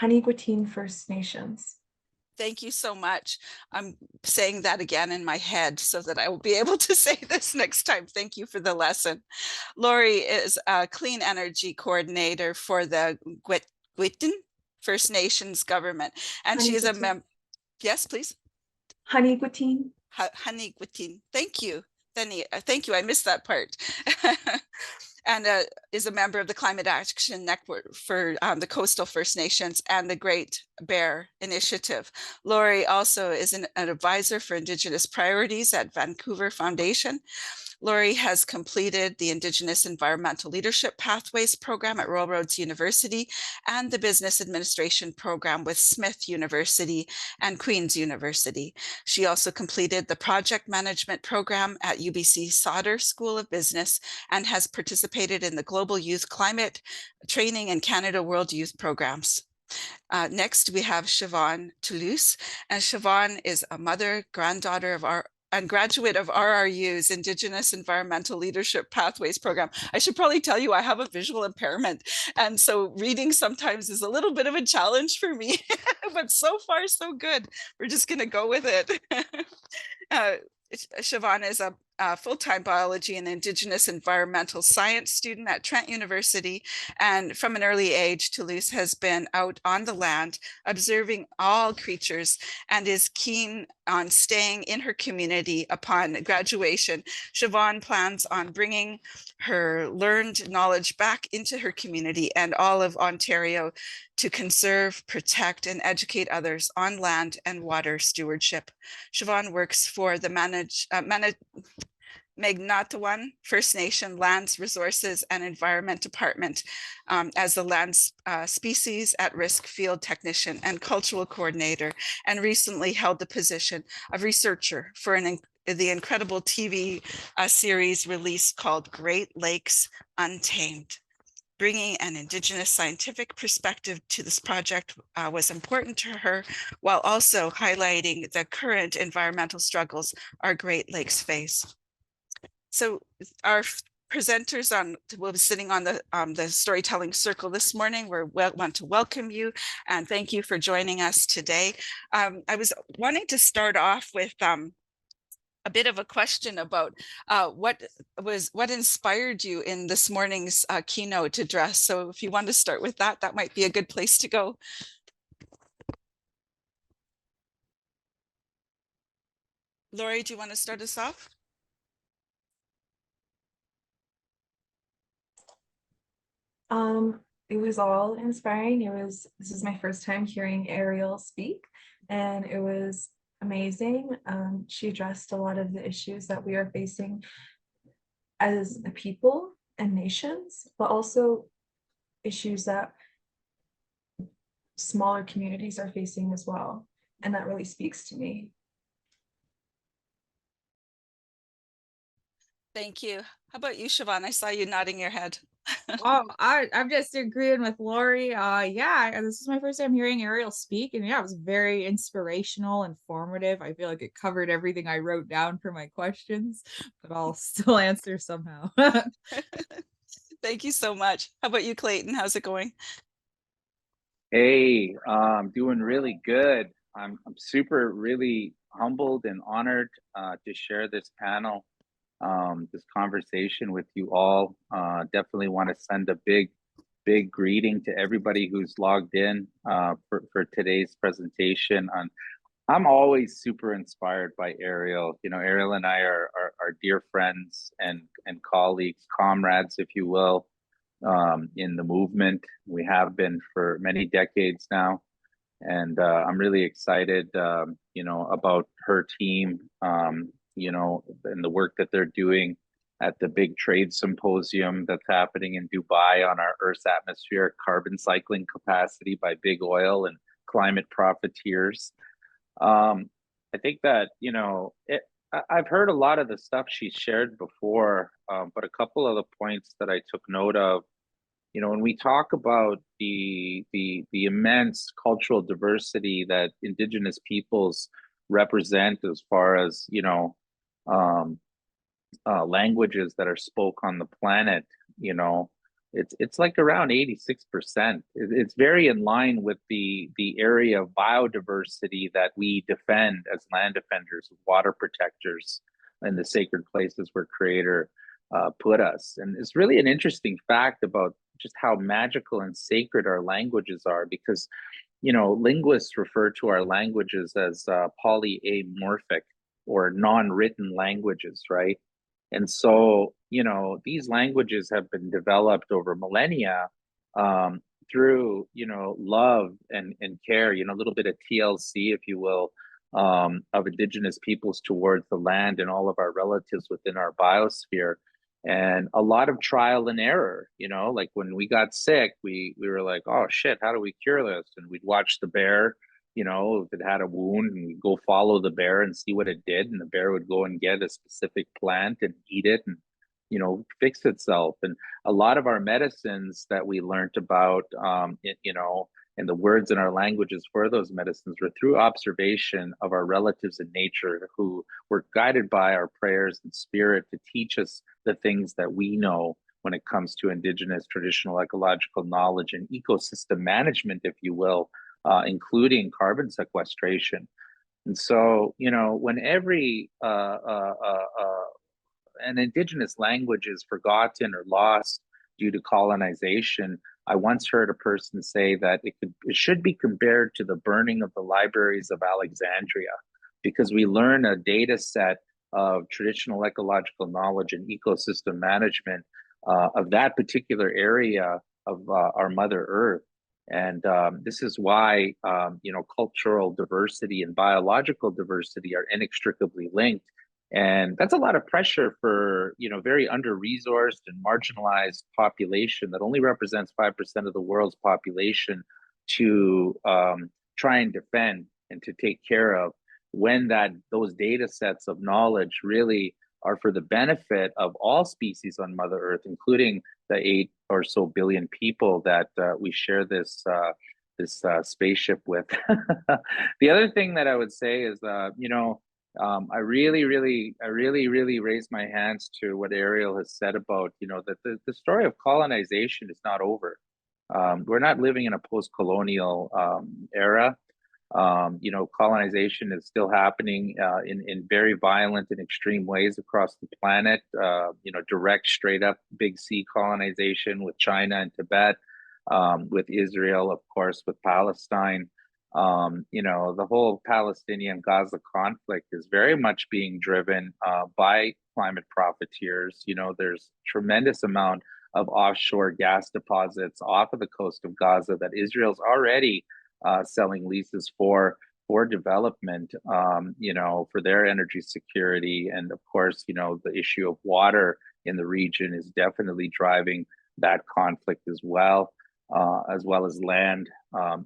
Hanigwitine First Nations.
Thank you so much. I'm saying that again in my head so that I will be able to say this next time. Thank you for the lesson. Laurie is a clean energy coordinator for the Gwitin First Nations government. And she is a member. Yes, please.
Hanigwitine.
Hanigwitine. Thank you. Thank you. I missed that part. And is a member of the Climate Action Network for the Coastal First Nations and the Great Bear Initiative. Laurie also is an advisor for Indigenous Priorities at Vancouver Foundation. Laurie has completed the Indigenous Environmental Leadership Pathways program at Royal Roads University and the Business Administration program with Smith University and Queen's University. She also completed the Project Management program at UBC Saunders School of Business and has participated in the Global Youth Climate Training and Canada World Youth programs. Next, we have Chevaun Toulouse, and Chevaun is a mother, granddaughter of and graduate of RRU's Indigenous Environmental Leadership Pathways program. I should probably tell you I have a visual impairment, and so reading sometimes is a little bit of a challenge for me, but so far so good. We're just gonna go with it. Chevaun is a full-time biology and Indigenous environmental science student at Trent University, and from an early age, Toulouse has been out on the land observing all creatures and is keen on staying in her community upon graduation. Chevaun plans on bringing her learned knowledge back into her community and all of Ontario to conserve, protect, and educate others on land and water stewardship. Chevaun works for the Magnatawan First Nation Lands, Resources, and Environment Department as the Land Species at Risk Field Technician and Cultural Coordinator, and recently held the position of researcher for the incredible TV series release called Great Lakes Untamed. Bringing an Indigenous scientific perspective to this project was important to her, while also highlighting the current environmental struggles our Great Lakes face. So our presenters will be sitting on the storytelling circle this morning. We want to welcome you and thank you for joining us today. I was wanting to start off with a bit of a question about what inspired you in this morning's keynote address. So if you want to start with that, that might be a good place to go. Lori, do you want to start us off?
It was all inspiring. This is my first time hearing Eriel speak, and it was amazing. She addressed a lot of the issues that we are facing as a people and nations, but also issues that smaller communities are facing as well. And that really speaks to me.
Thank you. How about you, Chevaun? I saw you nodding your head.
Oh, I'm just agreeing with Lori. Yeah, this is my first time hearing Eriel speak, and yeah, it was very inspirational, informative. I feel like it covered everything I wrote down for my questions, but I'll still answer somehow.
Thank you so much. How about you, Clayton? How's it going?
Hey, doing really good. I'm super really humbled and honored to share this panel, this conversation with you all. Definitely want to send a big greeting to everybody who's logged in for today's presentation. I'm always super inspired by Eriel. You know, Eriel and I are dear friends and colleagues, comrades, if you will, in the movement. We have been for many decades now. And I'm really excited, you know, about her team, you know, and the work that they're doing at the big trade symposium that's happening in Dubai on our Earth's atmospheric carbon cycling capacity by big oil and climate profiteers. I think that, you know, I've heard a lot of the stuff she shared before, but a couple of the points that I took note of, you know, when we talk about the immense cultural diversity that Indigenous peoples represent, as far as, you know, languages that are spoke on the planet, you know, it's like around 86%. It's very in line with the area of biodiversity that we defend as land defenders, water protectors, and the sacred places where Creator put us. And it's really an interesting fact about just how magical and sacred our languages are, because, you know, linguists refer to our languages as polyamorphic or non-written languages, right? And so, you know, these languages have been developed over millennia through, you know, love and care, you know, a little bit of TLC, if you will, of Indigenous peoples towards the land and all of our relatives within our biosphere. And a lot of trial and error, you know, like when we got sick, we were like, oh shit, how do we cure this? And we'd watch the bear, you know, if it had a wound, and we'd go follow the bear and see what it did. And the bear would go and get a specific plant and eat it and, you know, fix itself. And a lot of our medicines that we learned about, you know, and the words in our languages for those medicines were through observation of our relatives in nature, who were guided by our prayers and spirit to teach us the things that we know when it comes to Indigenous traditional ecological knowledge and ecosystem management, if you will, including carbon sequestration. And so, you know, when every an Indigenous language is forgotten or lost due to colonization, I once heard a person say that it should be compared to the burning of the libraries of Alexandria, because we learn a data set of traditional ecological knowledge and ecosystem management of that particular area of our Mother Earth. And this is why, you know, cultural diversity and biological diversity are inextricably linked. And that's a lot of pressure for, you know, very under-resourced and marginalized population that only represents 5% of the world's population to try and defend and to take care of, when those data sets of knowledge really are for the benefit of all species on Mother Earth, including the 8 or so billion people that we share this spaceship with. The other thing that I would say is, you know, I really raise my hands to what Eriel has said about, you know, that the story of colonization is not over. We're not living in a post-colonial era. You know, colonization is still happening in very violent and extreme ways across the planet. You know, direct, straight up big C colonization with China and Tibet, with Israel, of course, with Palestine. You know, the whole Palestinian Gaza conflict is very much being driven by climate profiteers. You know, there's tremendous amount of offshore gas deposits off of the coast of Gaza that Israel's already selling leases for development, you know, for their energy security. And of course, you know, the issue of water in the region is definitely driving that conflict as well as land,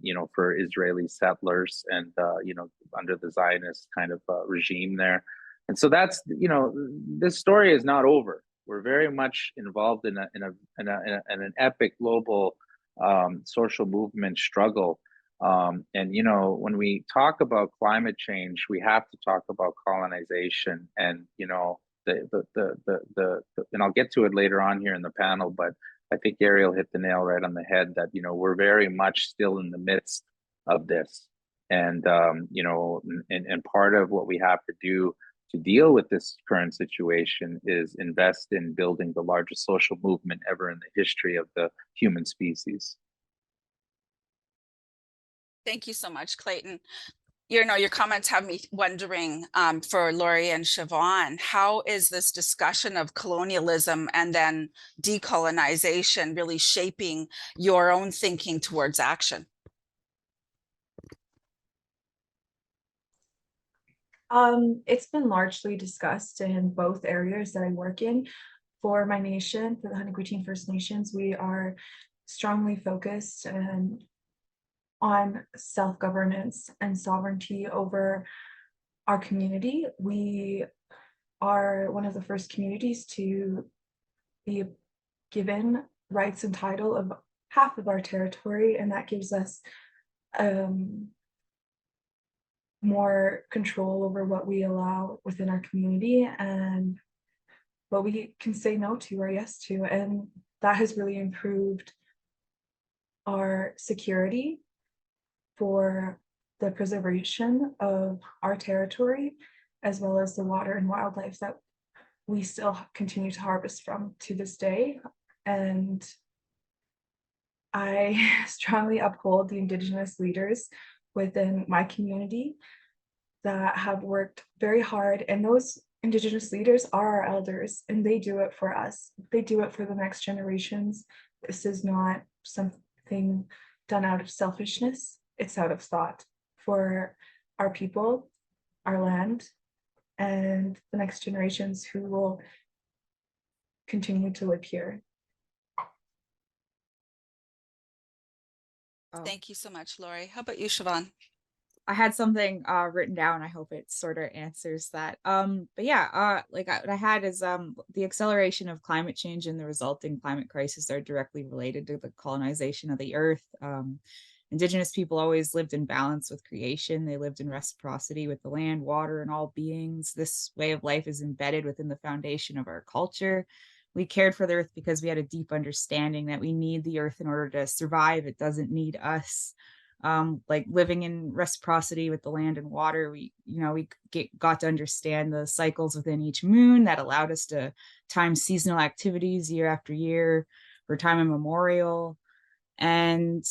you know, for Israeli settlers and, you know, under the Zionist kind of regime there. And so that's, you know, this story is not over. We're very much involved in an epic global social movement struggle. And, you know, when we talk about climate change, we have to talk about colonization and, you know, and I'll get to it later on here in the panel, but I think Eriel hit the nail right on the head that, you know, we're very much still in the midst of this. And, you know, and part of what we have to do to deal with this current situation is invest in building the largest social movement ever in the history of the human species.
Thank you so much, Clayton. You know, your comments have me wondering for Laurie and Chevaun, how is this discussion of colonialism and then decolonization really shaping your own thinking towards action?
It's been largely discussed in both areas that I work in. For my nation, for the Hunter First Nations, we are strongly focused on self-governance and sovereignty over our community. We are one of the first communities to be given rights and title of half of our territory, and that gives us more control over what we allow within our community and what we can say no to or yes to. And that has really improved our security for the preservation of our territory, as well as the water and wildlife that we still continue to harvest from to this day. And I strongly uphold the Indigenous leaders within my community that have worked very hard, and those Indigenous leaders are our elders, and they do it for us. They do it for the next generations. This is not something done out of selfishness. It's out of thought for our people, our land, and the next generations who will continue to live here.
Thank you so much, Laurie. How about you, Chevaun?
I had something written down. I hope it sort of answers that. But yeah, like what I had is the acceleration of climate change and the resulting climate crisis are directly related to the colonization of the earth. Indigenous people always lived in balance with creation. They lived in reciprocity with the land, water, and all beings. This way of life is embedded within the foundation of our culture. We cared for the earth because we had a deep understanding that we need the earth in order to survive. It doesn't need us. Like living in reciprocity with the land and water, we got to understand the cycles within each moon that allowed us to time seasonal activities year after year for time immemorial. And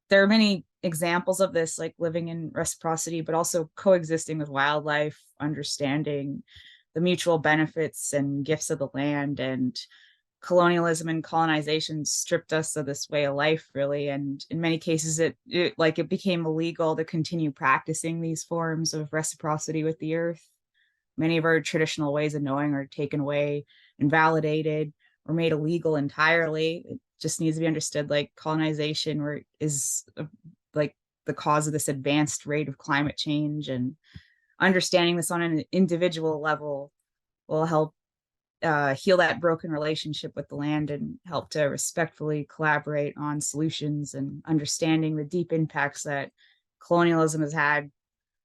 there are many examples of this, like living in reciprocity, but also coexisting with wildlife, understanding the mutual benefits and gifts of the land. And colonialism and colonization stripped us of this way of life, really. And in many cases, it became illegal to continue practicing these forms of reciprocity with the earth. Many of our traditional ways of knowing are taken away, invalidated, or made illegal entirely. It just needs to be understood like colonization is like the cause of this advanced rate of climate change, and understanding this on an individual level will help heal that broken relationship with the land and help to respectfully collaborate on solutions, and understanding the deep impacts that colonialism has had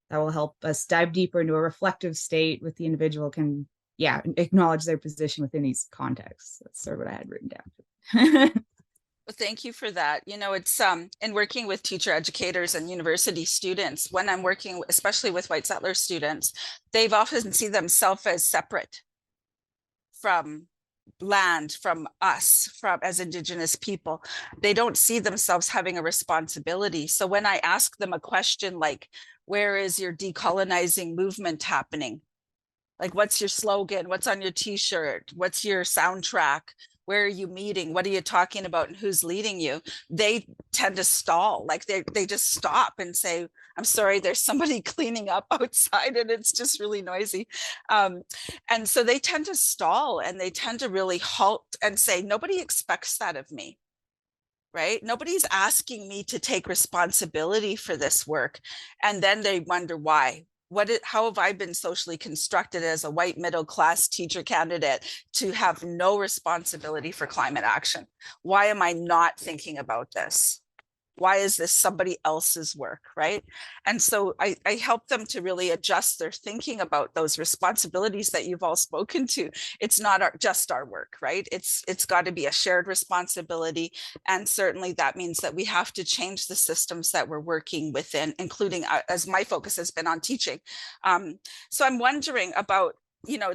that will help us dive deeper into a reflective state with the individual can acknowledge their position within these contexts. That's sort of what I had written down.
Well, thank you for that. You know, it's in working with teacher educators and university students, when I'm working especially with white settler students, they've often seen themselves as separate from land from us, from as Indigenous people. They don't see themselves having a responsibility. So when I ask them a question like, where is your decolonizing movement happening? Like, what's your slogan? What's on your t-shirt? What's your soundtrack? Where are you meeting? What are you talking about? And who's leading you? They tend to stall. Like they just stop and say, I'm sorry, there's somebody cleaning up outside and it's just really noisy. And so they tend to stall and they tend to really halt and say, nobody expects that of me. Right? Nobody's asking me to take responsibility for this work. And then they wonder why. How have I been socially constructed as a white middle class teacher candidate to have no responsibility for climate action? Why am I not thinking about this? Why is this somebody else's work, right? And so I help them to really adjust their thinking about those responsibilities that you've all spoken to. It's not just our work, right? It's got to be a shared responsibility. And certainly that means that we have to change the systems that we're working within, including as my focus has been on teaching. So I'm wondering about,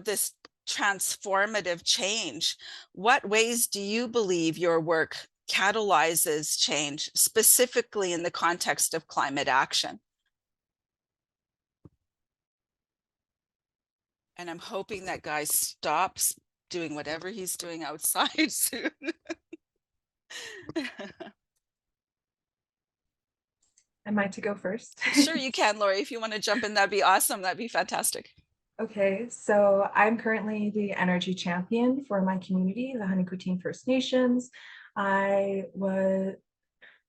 this transformative change. What ways do you believe your work catalyzes change, specifically in the context of climate action? And I'm hoping that guy stops doing whatever he's doing outside soon.
Am I to go first?
Sure, you can, Lori. If you want to jump in, that'd be awesome. That'd be fantastic.
Okay, so I'm currently the energy champion for my community, the Hanikotiin First Nations. I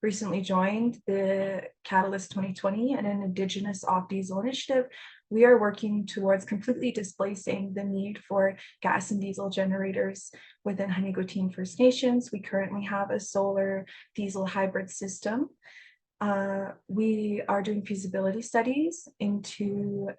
recently joined the Catalyst 2020 and an Indigenous off-diesel initiative. We are working towards completely displacing the need for gas and diesel generators within Hanikotiin First Nations. We currently have a solar diesel hybrid system. We are doing feasibility studies into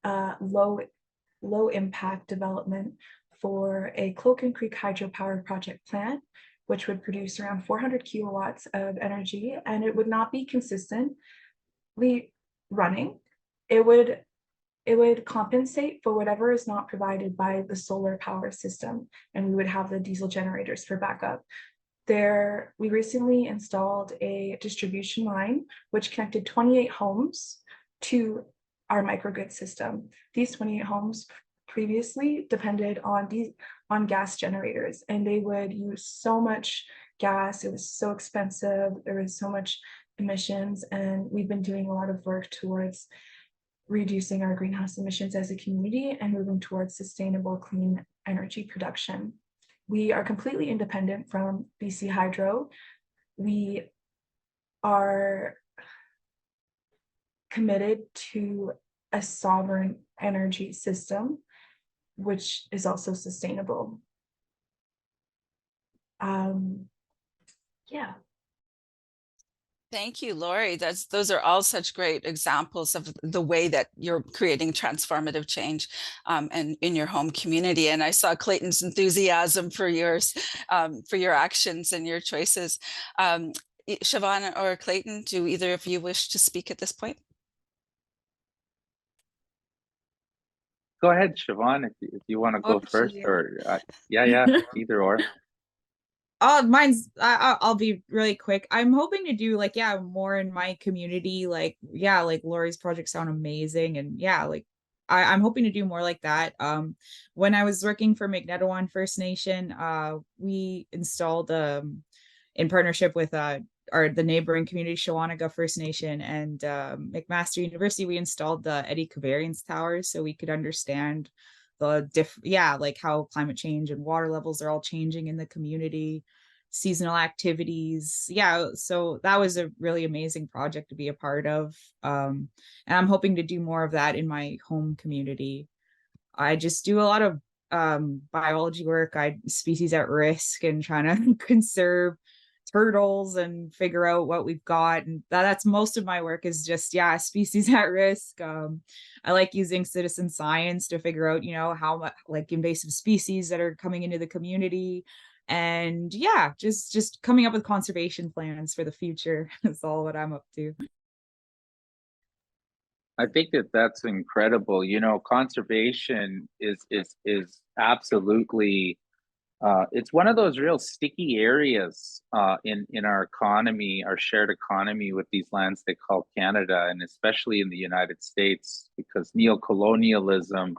low impact development for a Cloaken Creek hydropower project plant, which would produce around 400 kilowatts of energy, and it would not be consistently running. It would compensate for whatever is not provided by the solar power system, and we would have the diesel generators for backup. We recently installed a distribution line which connected 28 homes to our microgrid system. These 28 homes previously depended on gas generators, and they would use so much gas. It was so expensive. There was so much emissions, and we've been doing a lot of work towards reducing our greenhouse emissions as a community and moving towards sustainable clean energy production. We are completely independent from BC Hydro. We are committed to a sovereign energy system, which is also sustainable. Yeah.
Thank you, Lori. Those are all such great examples of the way that you're creating transformative change and in your home community. And I saw Clayton's enthusiasm for yours, for your actions and your choices. Chevaun or Clayton, do either of you wish to speak at this point?
Go ahead, Chevaun, if you want to go first, or yeah, either or.
I'll be really quick. I'm hoping to do more in my community. Like Lori's projects sound amazing, and I'm hoping to do more like that. When I was working for Magnetawan First Nation, we installed in partnership with the neighboring community, Shawanaga First Nation and McMaster University, we installed the Eddie Covariance towers so we could understand how climate change and water levels are all changing in the community, seasonal activities. So that was a really amazing project to be a part of. And I'm hoping to do more of that in my home community. I just do a lot of biology work, species at risk, and trying to conserve turtles and figure out what we've got, and that's most of my work is just species at risk. I like using citizen science to figure out how much invasive species that are coming into the community, and just coming up with conservation plans for the future. That's all what I'm up to.
I think that's incredible. Conservation is absolutely It's one of those real sticky areas in our economy, our shared economy with these lands they call Canada, and especially in the United States, because neocolonialism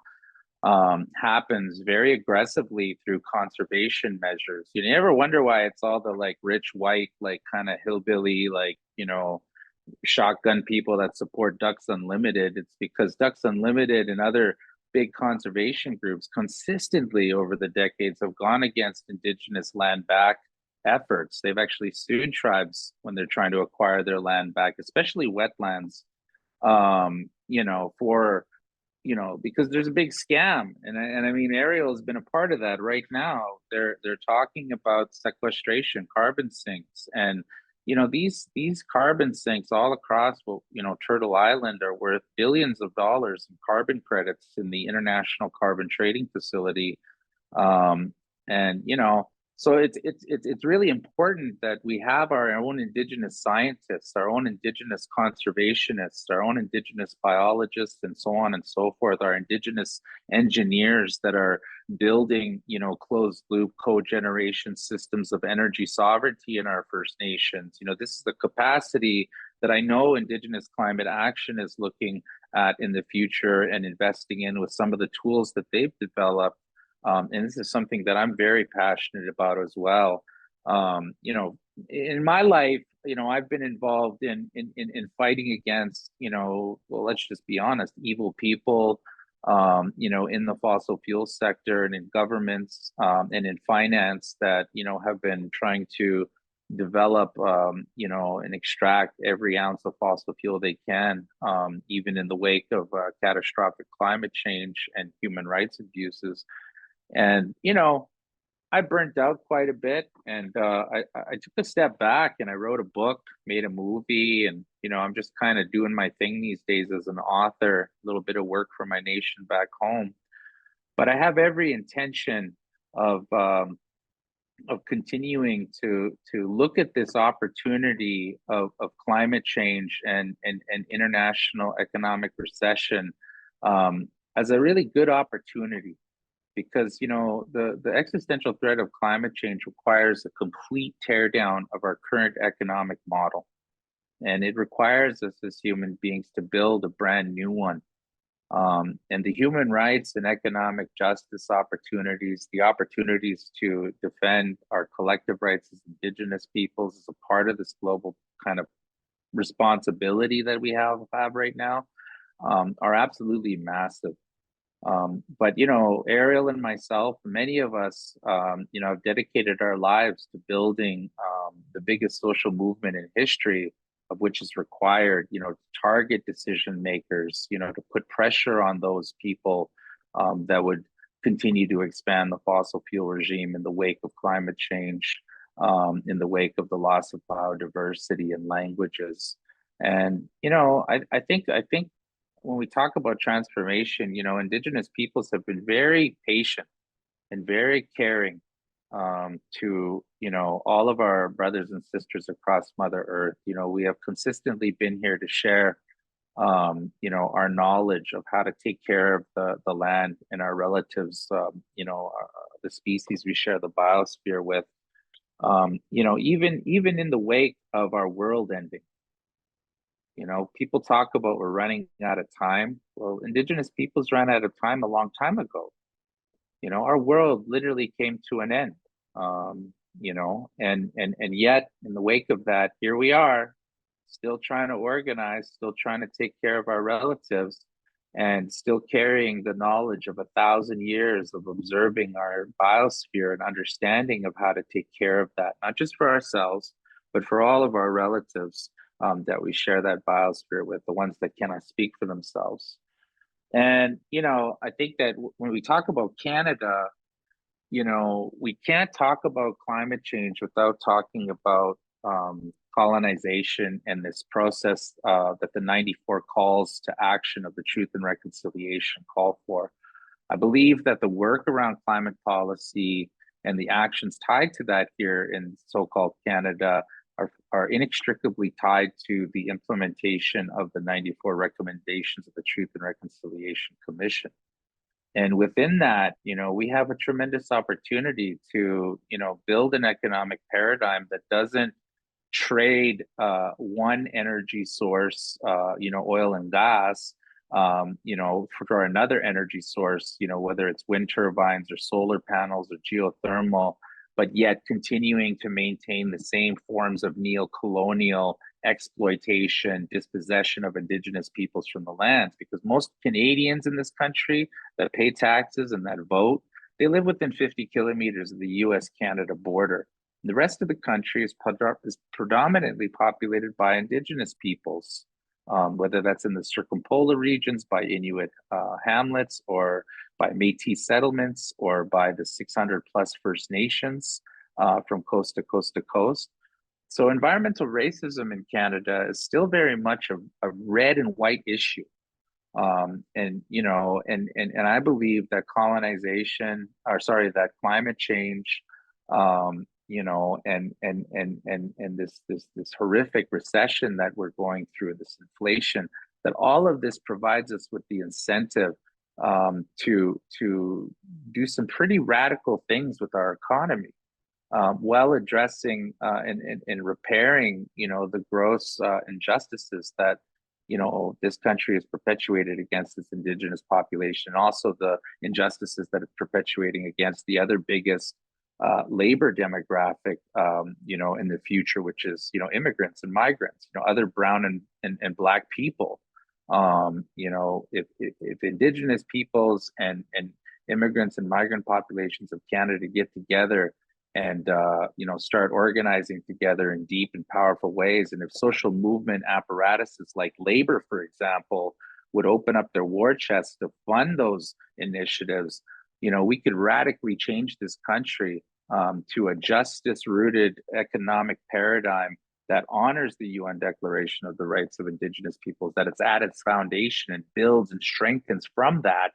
happens very aggressively through conservation measures. You never wonder why it's all the like rich white, like kind of hillbilly, like, you know, shotgun people that support Ducks Unlimited. It's because Ducks Unlimited and other big conservation groups consistently over the decades have gone against Indigenous land back efforts. They've actually sued tribes when they're trying to acquire their land back, especially wetlands, you know, for, you know, because there's a big scam. And I mean, Eriel has been a part of that right now. They're talking about sequestration, carbon sinks, and you know, these carbon sinks all across, well, you know, Turtle Island are worth billions of dollars in carbon credits in the International Carbon Trading Facility. And you know, so it's really important that we have our own Indigenous scientists, our own Indigenous conservationists, our own Indigenous biologists, and so on and so forth, our Indigenous engineers that are building, you know, closed loop cogeneration systems of energy sovereignty in our First Nations. You know, this is the capacity that I know Indigenous climate action is looking at in the future and investing in with some of the tools that they've developed. And this is something that I'm very passionate about as well. You know, in my life, you know, I've been involved in fighting against, you know, well, let's just be honest, evil people, you know, in the fossil fuel sector and in governments and in finance that, you know, have been trying to develop, you know, and extract every ounce of fossil fuel they can, even in the wake of catastrophic climate change and human rights abuses. And, you know, I burnt out quite a bit, and I took a step back and I wrote a book, made a movie, and, you know, I'm just kind of doing my thing these days as an author, a little bit of work for my nation back home. But I have every intention of continuing to look at this opportunity of climate change and international economic recession as a really good opportunity. Because, you know, the existential threat of climate change requires a complete teardown of our current economic model. And it requires us as human beings to build a brand new one. And the human rights and economic justice opportunities, the opportunities to defend our collective rights as Indigenous peoples as a part of this global kind of responsibility that we have right now, are absolutely massive. But, you know, Eriel and myself, many of us, you know, have dedicated our lives to building the biggest social movement in history, of which is required, you know, to target decision makers, you know, to put pressure on those people that would continue to expand the fossil fuel regime in the wake of climate change, in the wake of the loss of biodiversity and languages. And, you know, I think when we talk about transformation, you know, Indigenous peoples have been very patient and very caring to, you know, all of our brothers and sisters across Mother Earth. You know, we have consistently been here to share, you know, our knowledge of how to take care of the land and our relatives, you know, the species we share the biosphere with, you know, even in the wake of our world ending. You know, people talk about we're running out of time. Well, Indigenous peoples ran out of time a long time ago. You know, our world literally came to an end. You know, and yet in the wake of that, here we are, still trying to organize, still trying to take care of our relatives, and still carrying the knowledge of 1,000 years of observing our biosphere and understanding of how to take care of that, not just for ourselves, but for all of our relatives. That we share that biosphere with, the ones that cannot speak for themselves. And, you know, I think that when we talk about Canada, you know, we can't talk about climate change without talking about colonization and this process that the 94 calls to action of the Truth and Reconciliation call for. I believe that the work around climate policy and the actions tied to that here in so-called Canada are inextricably tied to the implementation of the 94 recommendations of the Truth and Reconciliation Commission. And within that, we have a tremendous opportunity to, build an economic paradigm that doesn't trade one energy source, oil and gas, for another energy source, whether it's wind turbines or solar panels or geothermal, but yet continuing to maintain the same forms of neo-colonial exploitation, dispossession of Indigenous peoples from the lands. Because most Canadians in this country that pay taxes and that vote, they live within 50 kilometers of the US-Canada border. The rest of the country is predominantly populated by Indigenous peoples, whether that's in the circumpolar regions by Inuit hamlets, or by Métis settlements, or by the 600 plus First Nations from coast to coast to coast. So environmental racism in Canada is still very much a red and white issue. And I believe that that climate change, and this horrific recession that we're going through, this inflation, that all of this provides us with the incentive to do some pretty radical things with our economy, while addressing and repairing, the gross injustices that this country has perpetuated against its Indigenous population, and also the injustices that it's perpetuating against the other biggest labor demographic, in the future, which is, immigrants and migrants, other brown and Black people. If Indigenous peoples and immigrants and migrant populations of Canada get together and, start organizing together in deep and powerful ways, and if social movement apparatuses like labor, for example, would open up their war chests to fund those initiatives, we could radically change this country to a justice-rooted economic paradigm that honors the UN Declaration of the Rights of Indigenous Peoples, that it's at its foundation and builds and strengthens from that,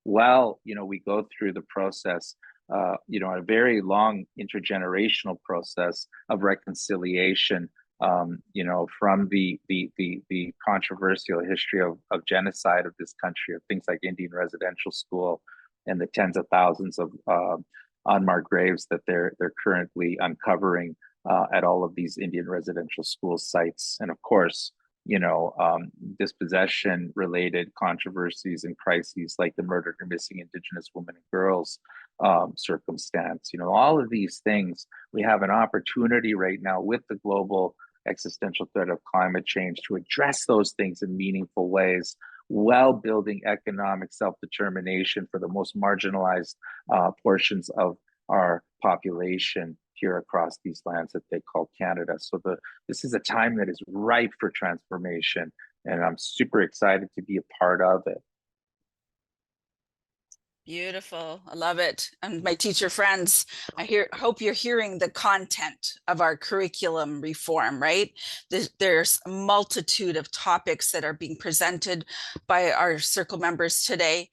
while we go through the process, a very long intergenerational process of reconciliation, from the controversial history of genocide of this country, of things like Indian residential school and the tens of thousands of unmarked graves that they're currently uncovering at all of these Indian residential school sites. And of course, dispossession related controversies and crises like the murdered or missing Indigenous women and girls circumstance. All of these things, we have an opportunity right now with the global existential threat of climate change to address those things in meaningful ways, while building economic self-determination for the most marginalized portions of our population here across these lands that they call Canada. So this is a time that is ripe for transformation, and I'm super excited to be a part of it.
Beautiful. I love it. And my teacher friends, hope you're hearing the content of our curriculum reform, right? There's a multitude of topics that are being presented by our circle members today.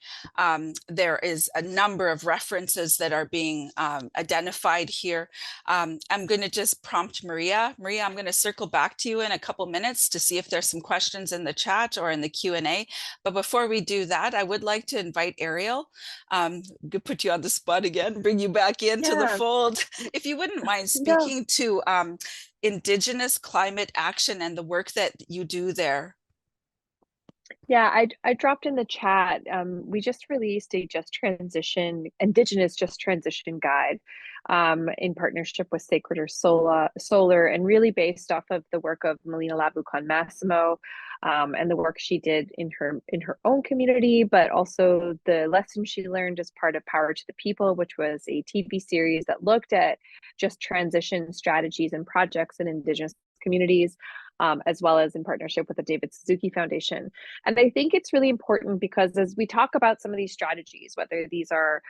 There is a number of references that are being identified here. I'm going to just prompt Maria. Maria, I'm going to circle back to you in a couple minutes to see if there's some questions in the chat or in the Q&A. But before we do that, I would like to invite Eriel. Put you on the spot again, bring you back into the fold. If you wouldn't mind speaking to Indigenous climate action and the work that you do there.
Yeah, I dropped in the chat. We just released a Indigenous Just Transition guide in partnership with Sacred Earth Solar, and really based off of the work of Melina Labucon-Massimo, and the work she did in her own community, but also the lessons she learned as part of Power to the People, which was a TV series that looked at just transition strategies and projects in Indigenous communities, as well as in partnership with the David Suzuki Foundation. And I think it's really important because as we talk about some of these strategies, whether these are,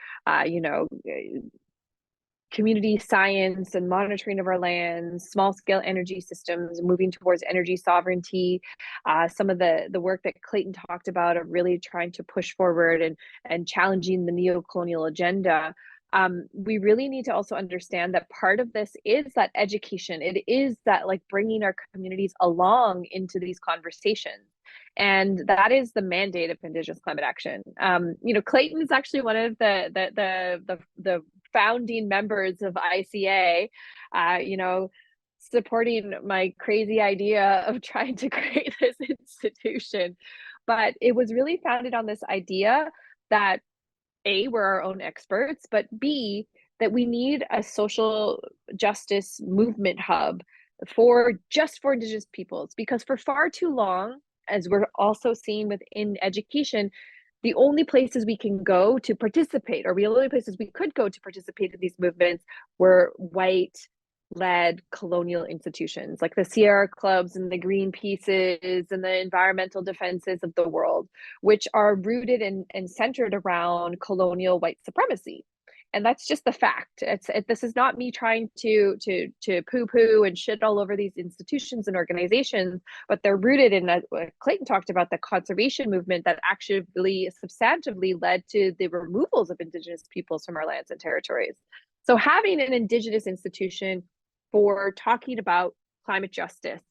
community science and monitoring of our lands, small scale energy systems, moving towards energy sovereignty, some of the work that Clayton talked about of really trying to push forward and challenging the neo-colonial agenda, we really need to also understand that part of this is that education. It is that like bringing our communities along into these conversations. And that is the mandate of Indigenous climate action. You know, Clayton is actually one of the founding members of ICA, you know, supporting my crazy idea of trying to create this institution. But it was really founded on this idea that A, we're our own experts, but B, that we need a social justice movement hub for Indigenous peoples, because for far too long, as we're also seeing within education, the only places we can go to participate, or the only places we could go to participate in these movements, were white led colonial institutions like the Sierra Clubs and the Greenpeaces and the environmental defenses of the world, which are rooted and centered around colonial white supremacy. And that's just the fact. This is not me trying to poo-poo and shit all over these institutions and organizations, but they're rooted in what Clayton talked about, the conservation movement that actually substantively led to the removals of Indigenous peoples from our lands and territories. So having an Indigenous institution for talking about climate justice,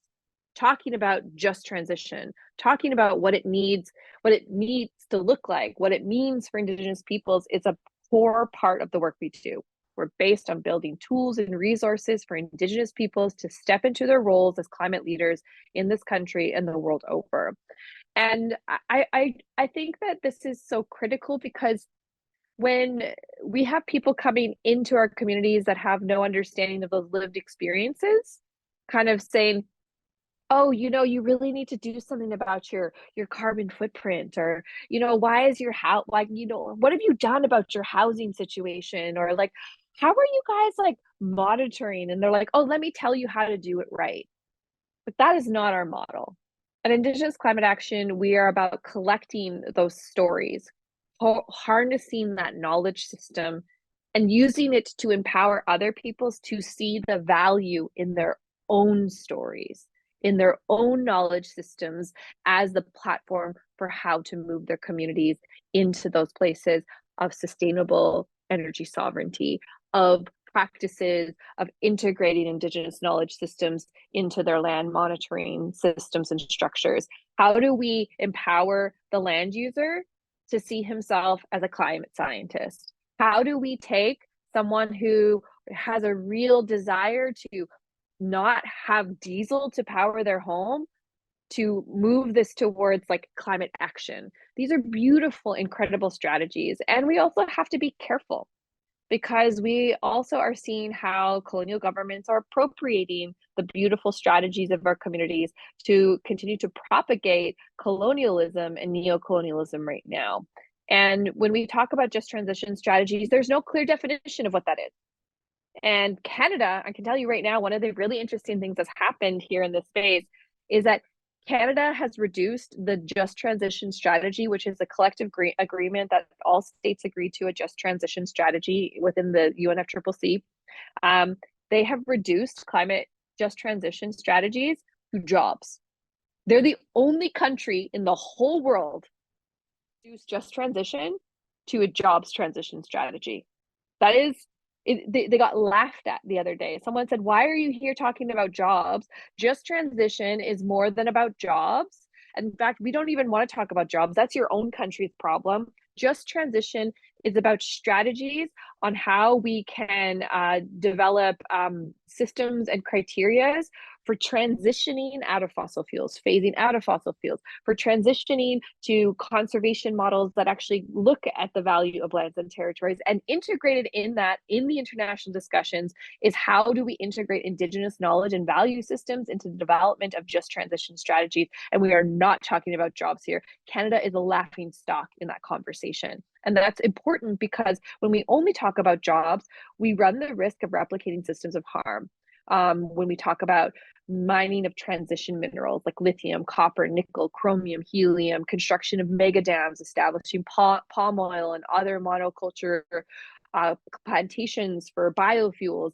talking about just transition, talking about what it needs to look like, what it means for Indigenous peoples, is a core part of the work we do. We're based on building tools and resources for Indigenous peoples to step into their roles as climate leaders in this country and the world over. And I think that this is so critical, because when we have people coming into our communities that have no understanding of those lived experiences, kind of saying, oh, you know, you really need to do something about your carbon footprint, or, you know, why is your house, like, you know, what have you done about your housing situation, or like, how are you guys like monitoring? And they're like, oh, let me tell you how to do it right. But that is not our model. At Indigenous Climate Action, we are about collecting those stories, harnessing that knowledge system, and using it to empower other peoples to see the value in their own stories, in their own knowledge systems, as the platform for how to move their communities into those places of sustainable energy sovereignty, of practices of integrating Indigenous knowledge systems into their land monitoring systems and structures. How do we empower the land user to see himself as a climate scientist? How do we take someone who has a real desire to not have diesel to power their home to move this towards like climate action? These are beautiful, incredible strategies. And we also have to be careful, because we also are seeing how colonial governments are appropriating the beautiful strategies of our communities to continue to propagate colonialism and neocolonialism right now. And when we talk about just transition strategies, there's no clear definition of what that is. And Canada, I can tell you right now, one of the really interesting things that's happened here in this space is that Canada has reduced the just transition strategy, which is a collective agreement that all states agree to, a just transition strategy within the UNFCCC. They have reduced climate just transition strategies to jobs. They're the only country in the whole world to reduce just transition to a jobs transition strategy. That is, they got laughed at the other day. Someone said, why are you here talking about jobs? Just transition is more than about jobs. And in fact, we don't even want to talk about jobs. That's your own country's problem. Just transition is about strategies on how we can develop systems and criterias for transitioning out of fossil fuels, phasing out of fossil fuels, for transitioning to conservation models that actually look at the value of lands and territories. And integrated in that, in the international discussions, is how do we integrate Indigenous knowledge and value systems into the development of just transition strategies. And we are not talking about jobs here. Canada is a laughing stock in that conversation. And that's important, because when we only talk about jobs, we run the risk of replicating systems of harm. When we talk about mining of transition minerals like lithium, copper, nickel, chromium, helium, construction of mega dams, establishing palm oil and other monoculture plantations for biofuels,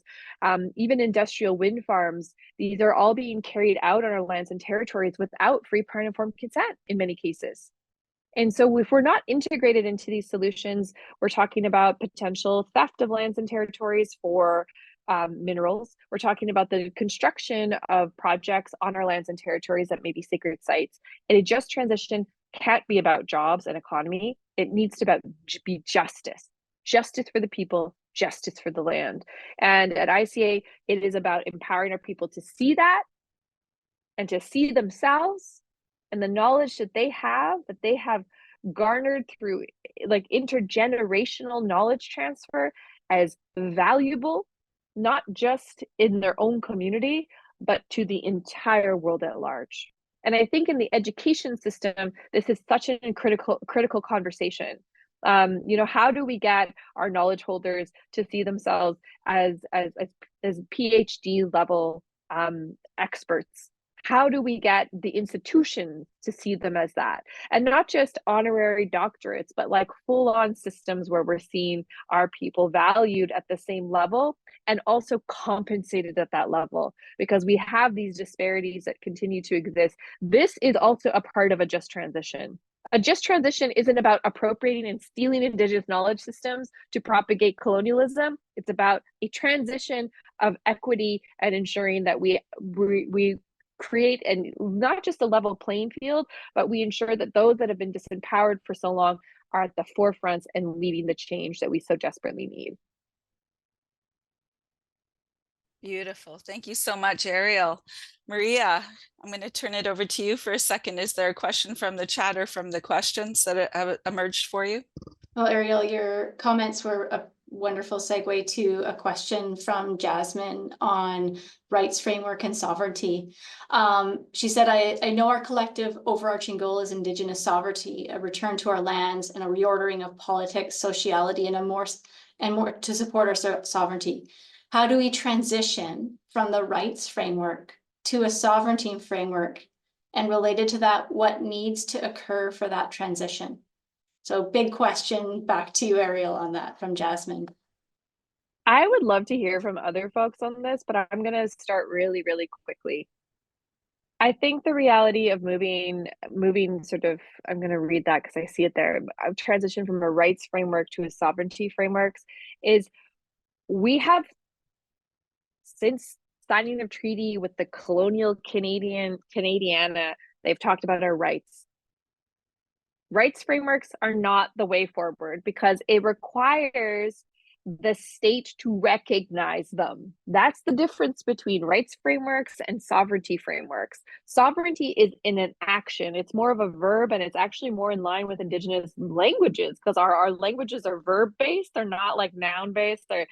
even industrial wind farms, these are all being carried out on our lands and territories without free, prior, and informed consent in many cases. And so if we're not integrated into these solutions, we're talking about potential theft of lands and territories for minerals. We're talking about the construction of projects on our lands and territories that may be sacred sites. And a just transition can't be about jobs and economy. It needs to be justice, justice for the people, justice for the land. And at ICA, it is about empowering our people to see that and to see themselves and the knowledge that they have garnered through like intergenerational knowledge transfer as valuable, not just in their own community, but to the entire world at large. And I think in the education system, this is such a critical conversation. How do we get our knowledge holders to see themselves as PhD level experts? How do we get the institutions to see them as that? And not just honorary doctorates, but like full-on systems where we're seeing our people valued at the same level and also compensated at that level, because we have these disparities that continue to exist. This is also a part of a just transition. A just transition isn't about appropriating and stealing Indigenous knowledge systems to propagate colonialism. It's about a transition of equity and ensuring that we create and not just a level playing field, but we ensure that those that have been disempowered for so long are at the forefront and leading the change that we so desperately need.
Beautiful. Thank you so much, Eriel. Maria, I'm going to turn it over to you for a second. Is there a question from the chat or from the questions that have emerged for you?
Well, Eriel, your comments were a wonderful segue to a question from Jasmine on rights framework and sovereignty. She said, I know our collective overarching goal is Indigenous sovereignty, a return to our lands and a reordering of politics, sociality, and more to support our sovereignty. How do we transition from the rights framework to a sovereignty framework? And related to that, what needs to occur for that transition? So big question back to you, Eriel, on that from Jasmine.
I would love to hear from other folks on this, but I'm going to start really, really quickly. I think the reality of moving sort of, I'm going to read that because I see it there, transition from a rights framework to a sovereignty frameworks is we have, since signing of treaty with the colonial Canadiana, they've talked about our rights. Rights frameworks are not the way forward because it requires the state to recognize them. That's the difference between rights frameworks and sovereignty frameworks. Sovereignty is in an action. It's more of a verb, and it's actually more in line with Indigenous languages because our languages are verb-based. They're not like noun-based. They're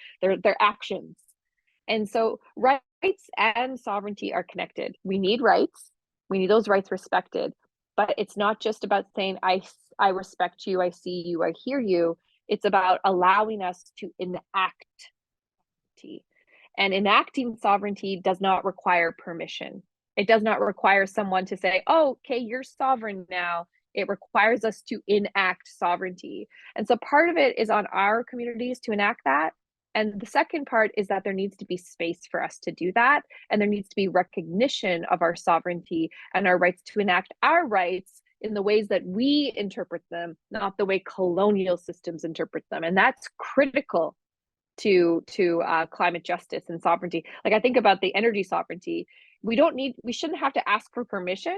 actions. And so rights and sovereignty are connected. We need rights. We need those rights respected. But it's not just about saying, I respect you, I see you, I hear you. It's about allowing us to enact sovereignty. And enacting sovereignty does not require permission. It does not require someone to say, oh, okay, you're sovereign now. It requires us to enact sovereignty. And so part of it is on our communities to enact that. And the second part is that there needs to be space for us to do that. And there needs to be recognition of our sovereignty and our rights to enact our rights in the ways that we interpret them, not the way colonial systems interpret them. And that's critical to climate justice and sovereignty. Like I think about the energy sovereignty. We shouldn't have to ask for permission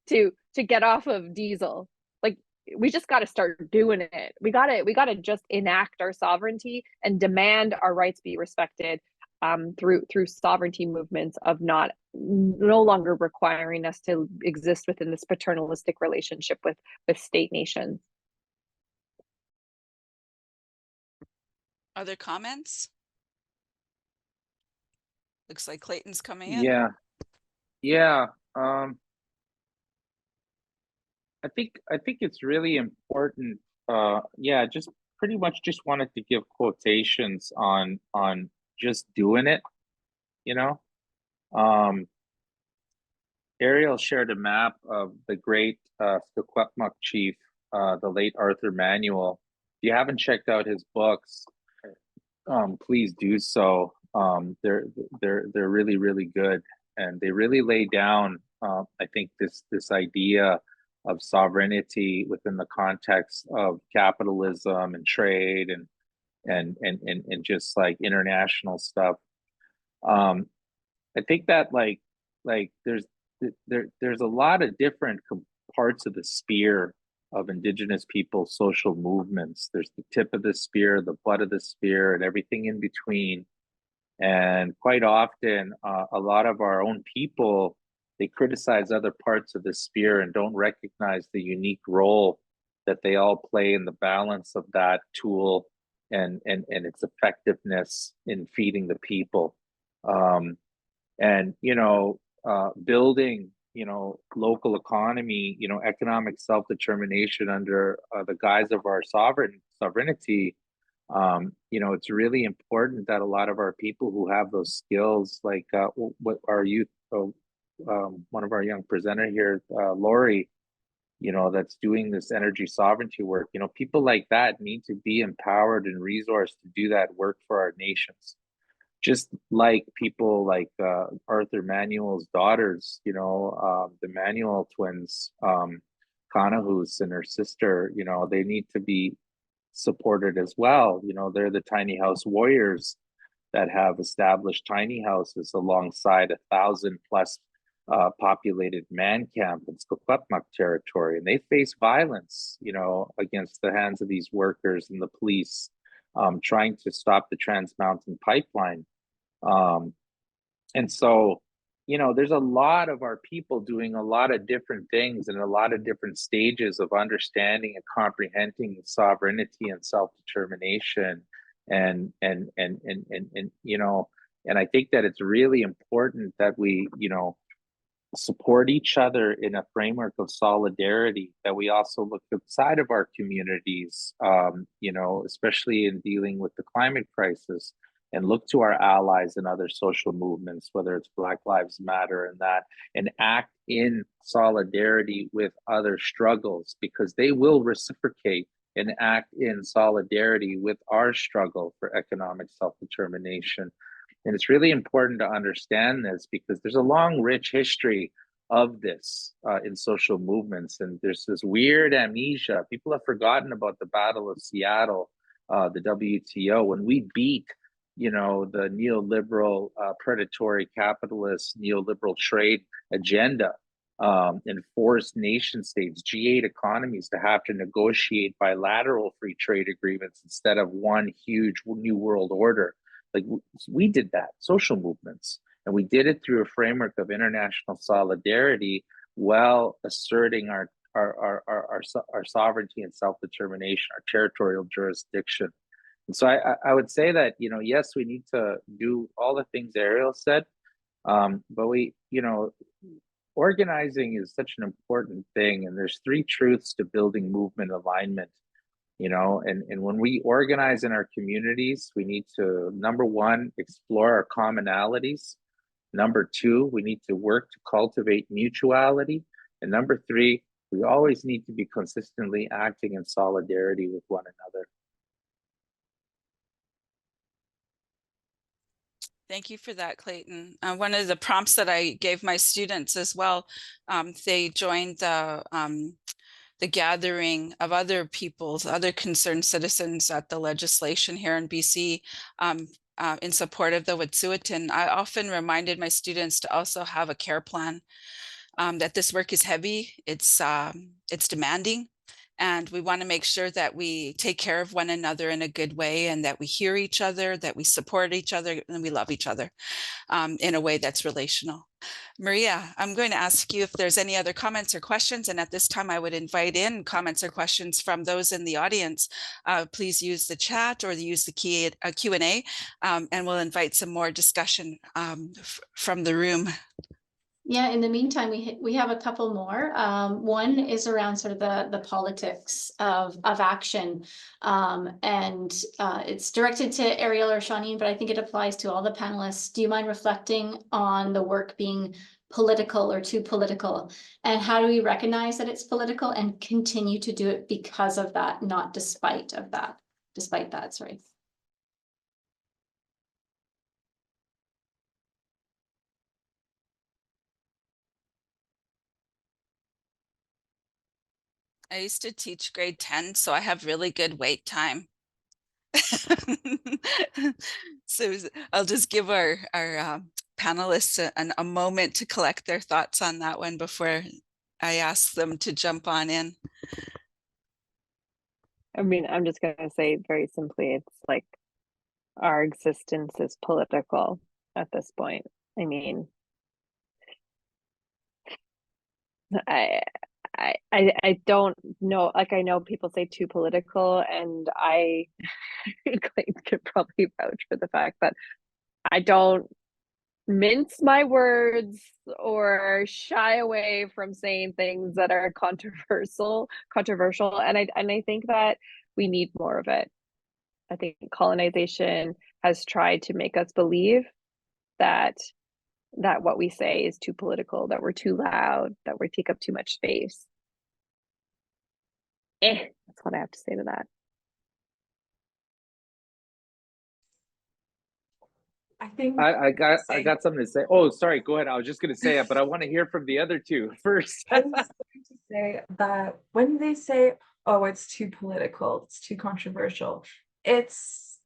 to get off of diesel. Like we just got to start doing it. We got to just enact our sovereignty and demand our rights be respected through sovereignty movements of no longer requiring us to exist within this paternalistic relationship with state nations.
Other comments? Looks like Clayton's coming in.
Yeah. I think it's really important. Just pretty much just wanted to give quotations on just doing it, Eriel shared a map of the great Secwepemc chief, the late Arthur Manuel. If you haven't checked out his books, please do so. They're really, really good, and they really lay down I think this idea of sovereignty within the context of capitalism and trade and just like international stuff. I think that there's a lot of different parts of the spear of Indigenous people social movements. There's the tip of the spear, the butt of the spear, and everything in between. And quite often, a lot of our own people, they criticize other parts of the spear and don't recognize the unique role that they all play in the balance of that tool and its effectiveness in feeding the people. And building local economy, economic self-determination under the guise of our sovereignty. It's really important that a lot of our people who have those skills, like what our youth, one of our young presenter here, Lori, that's doing this energy sovereignty work, people like that need to be empowered and resourced to do that work for our nations. Just like people like Arthur Manuel's daughters, the Manuel twins, Kanahus and her sister, they need to be supported as well. They're the tiny house warriors that have established tiny houses alongside 1,000 plus populated man camp in Skokwapmak territory. And they face violence, against the hands of these workers and the police trying to stop the Trans Mountain Pipeline. And so, there's a lot of our people doing a lot of different things and a lot of different stages of understanding and comprehending sovereignty and self-determination. And I think that it's really important that we, support each other in a framework of solidarity, that we also look outside of our communities, especially in dealing with the climate crisis, and look to our allies and other social movements, whether it's Black Lives Matter and act in solidarity with other struggles, because they will reciprocate and act in solidarity with our struggle for economic self-determination. And it's really important to understand this, because there's a long, rich history of this in social movements. And there's this weird amnesia. People have forgotten about the Battle of Seattle, the WTO, when we beat the neoliberal, predatory capitalist, neoliberal trade agenda, and forced nation states, G8 economies, to have to negotiate bilateral free trade agreements instead of one huge new world order. Like, we did that, social movements, and we did it through a framework of international solidarity, while asserting our sovereignty and self-determination, our territorial jurisdiction. And so I would say that, yes, we need to do all the things Eriel said, but we, organizing is such an important thing. And there's 3 truths to building movement alignment, and when we organize in our communities, we need to, number 1, explore our commonalities. Number 2, we need to work to cultivate mutuality. And number 3, we always need to be consistently acting in solidarity with one another.
Thank you for that, Clayton. One of the prompts that I gave my students as well, they joined the gathering of other peoples, other concerned citizens at the legislation here in BC in support of the Wet'suwet'en. I often reminded my students to also have a care plan, that this work is heavy, it's demanding, and we want to make sure that we take care of one another in a good way, and that we hear each other, that we support each other, and we love each other in a way that's relational. Maria, I'm going to ask you if there's any other comments or questions. And at this time, I would invite in comments or questions from those in the audience. Please use the chat or use the Q&A, and we'll invite some more discussion from the room.
Yeah, in the meantime, we have a couple more. One is around sort of the politics of action. And it's directed to Eriel or Shauneen, but I think it applies to all the panelists. Do you mind reflecting on the work being political or too political? And how do we recognize that it's political and continue to do it because of that, not despite that, sorry.
I used to teach grade 10, so I have really good wait time. So I'll just give our panelists a moment to collect their thoughts on that one before I ask them to jump on in.
I mean, I'm just going to say very simply, it's like our existence is political at this point. I mean, I don't know, like, I know people say too political, and I Clayton could probably vouch for the fact that I don't mince my words or shy away from saying things that are controversial, and I think that we need more of it. I think colonization has tried to make us believe that what we say is too political, that we're too loud, that we take up too much space. That's what I have to say to that.
I think
I got something to say. Oh, sorry, go ahead. I was just gonna say it, but I want to hear from the other two first.
I was going to say that when they say, "Oh, it's too political, it's too controversial," it's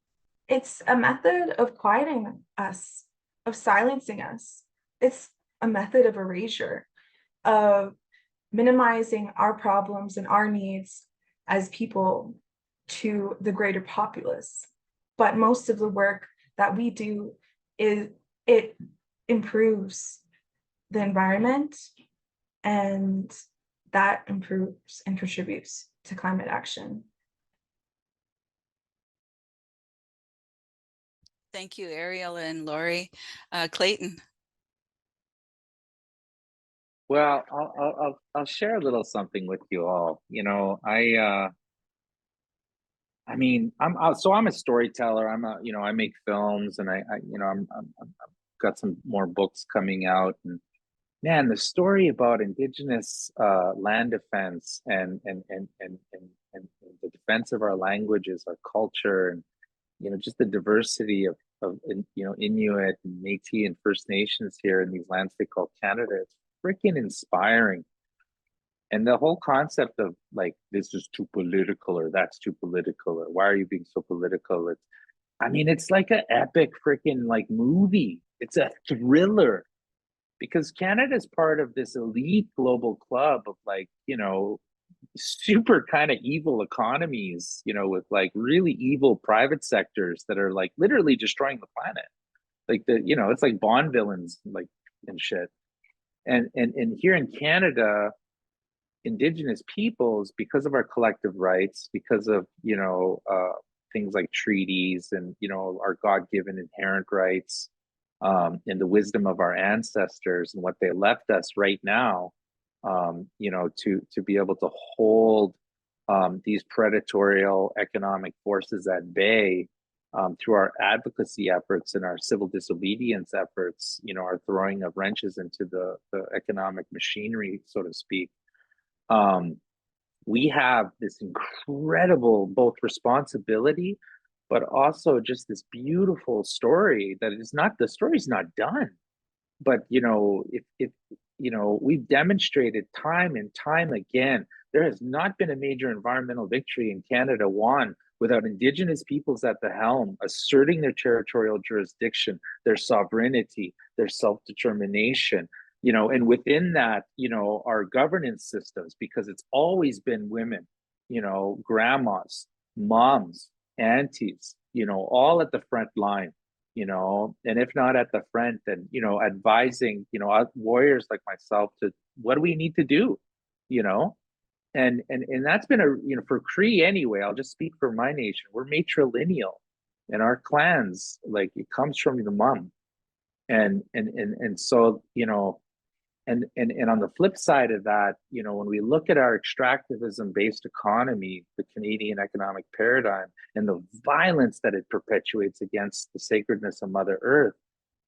a method of quieting us, of silencing us. It's a method of erasure, of minimizing our problems and our needs as people to the greater populace. But most of the work that we do is it improves the environment, and that improves and contributes to climate action.
Thank you, Eriel and Lori. Clayton.
Well, I'll share a little something with you all. You know, I mean, I'm a storyteller. I make films, and I I'm got some more books coming out. And man, the story about Indigenous land defense and the defense of our languages, our culture, and just the diversity of Inuit and Métis and First Nations here in these lands they call Canada. It's freaking inspiring. And the whole concept of like, this is too political or that's too political, or why are you being so political? It's like an epic freaking like movie. It's a thriller, because Canada is part of this elite global club of like, super kind of evil economies, with like really evil private sectors that are like literally destroying the planet. Like it's like Bond villains, like, and shit. And here in Canada, Indigenous peoples, because of our collective rights, because of things like treaties and our God-given inherent rights, and the wisdom of our ancestors and what they left us right now, to be able to hold these predatory economic forces at bay, through our advocacy efforts and our civil disobedience efforts, our throwing of wrenches into the economic machinery, so to speak. We have this incredible both responsibility, but also just this beautiful story that the story's not done. But if we've demonstrated time and time again, there has not been a major environmental victory in Canada won without Indigenous peoples at the helm, asserting their territorial jurisdiction, their sovereignty, their self-determination, and within that, our governance systems, because it's always been women, grandmas, moms, aunties, all at the front line, and if not at the front, then, advising, warriors like myself to what do we need to do, and that's been for Cree anyway. I'll just speak for my nation. We're matrilineal, and our clans, like, it comes from the mom, and so and on the flip side of that, when we look at our extractivism based economy, the Canadian economic paradigm, and the violence that it perpetuates against the sacredness of Mother Earth,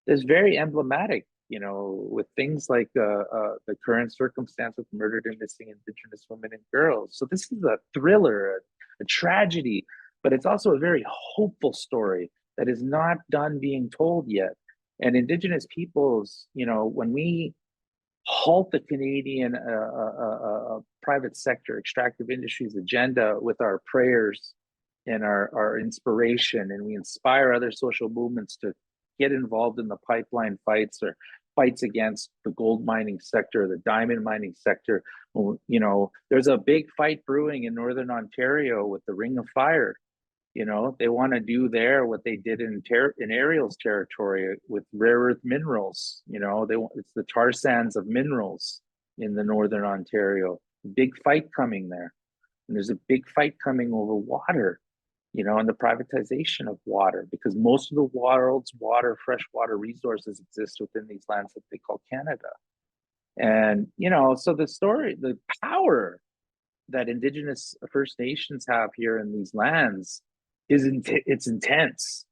is very emblematic, with things like the current circumstance with murdered and missing Indigenous women and girls. So this is a thriller, a tragedy, but it's also a very hopeful story that is not done being told yet. And Indigenous peoples, when we halt the Canadian private sector, extractive industries agenda with our prayers and our inspiration, and we inspire other social movements to get involved in the pipeline fights or fights against the gold mining sector, the diamond mining sector. You know, there's a big fight brewing in Northern Ontario with the Ring of Fire. You know, they want to do there what they did in Eriel's territory with rare earth minerals. You know, it's the tar sands of minerals in the Northern Ontario. Big fight coming there. And there's a big fight coming over water, you know, and the privatization of water, because most of the world's freshwater resources exist within these lands that they call Canada. And, you know, so the power that Indigenous First Nations have here in these lands it's intense,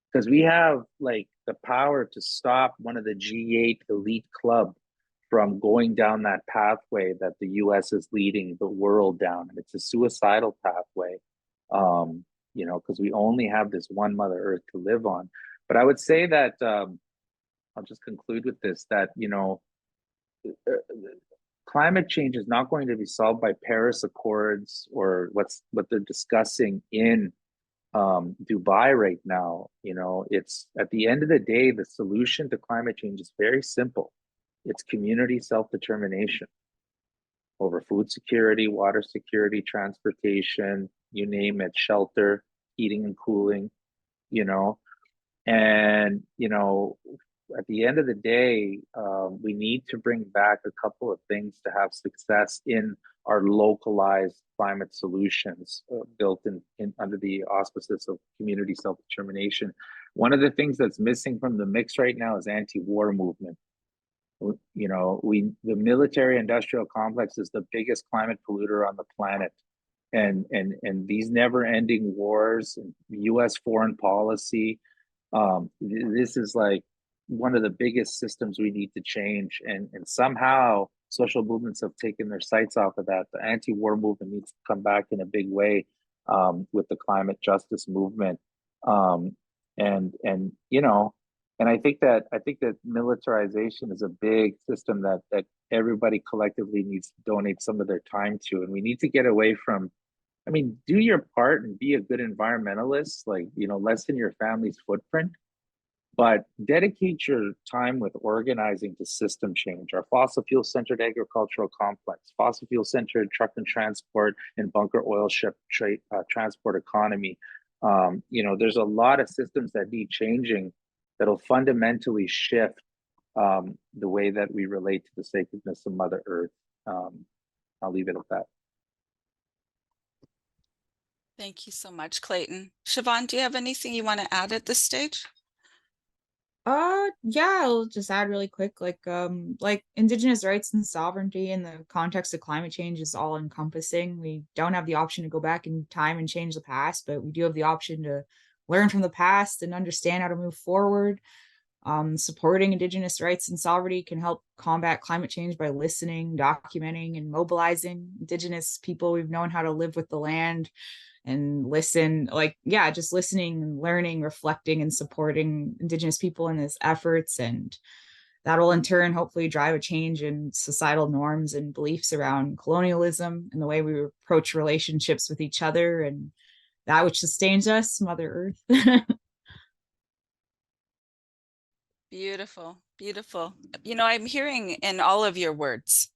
because we have like the power to stop one of the G8 elite club from going down that pathway that the US is leading the world down. And it's a suicidal pathway, you know, because we only have this one Mother Earth to live on. But I would say that, I'll just conclude with this, that, you know, climate change is not going to be solved by Paris Accords or what they're discussing in Dubai right now. You know, it's at the end of the day, the solution to climate change is very simple. It's community self-determination over food security, water security, transportation, you name it, shelter, heating and cooling, you know. And, you know, at the end of the day, we need to bring back a couple of things to have success in our localized climate solutions built in under the auspices of community self-determination. One of the things that's missing from the mix right now is anti-war movement. You know, the military-industrial complex is the biggest climate polluter on the planet, and these never-ending wars and U.S. foreign policy. This is like one of the biggest systems we need to change, and somehow social movements have taken their sights off of that. The anti-war movement needs to come back in a big way with the climate justice movement, and you know, and I think that militarization is a big system that everybody collectively needs to donate some of their time to, and we need to get away from. I mean, do your part and be a good environmentalist, like, you know, lessen your family's footprint, but dedicate your time with organizing to system change. Our fossil fuel centered agricultural complex, fossil fuel centered truck and transport and bunker oil ship transport economy. You know, there's a lot of systems that need changing that'll fundamentally shift the way that we relate to the sacredness of Mother Earth. I'll leave it at that.
Thank you so much, Clayton. Chevaun, do you have anything you want to add at this stage?
Yeah, I'll just add really quick, like Indigenous rights and sovereignty in the context of climate change is all encompassing. We don't have the option to go back in time and change the past, but we do have the option to learn from the past and understand how to move forward. Supporting Indigenous rights and sovereignty can help combat climate change by listening, documenting, and mobilizing Indigenous people. We've known how to live with the land and listen, like, yeah, just listening and learning, reflecting, and supporting Indigenous people in these efforts. And that will in turn hopefully drive a change in societal norms and beliefs around colonialism and the way we approach relationships with each other and that which sustains us, Mother Earth.
Beautiful, beautiful. You know, I'm hearing in all of your words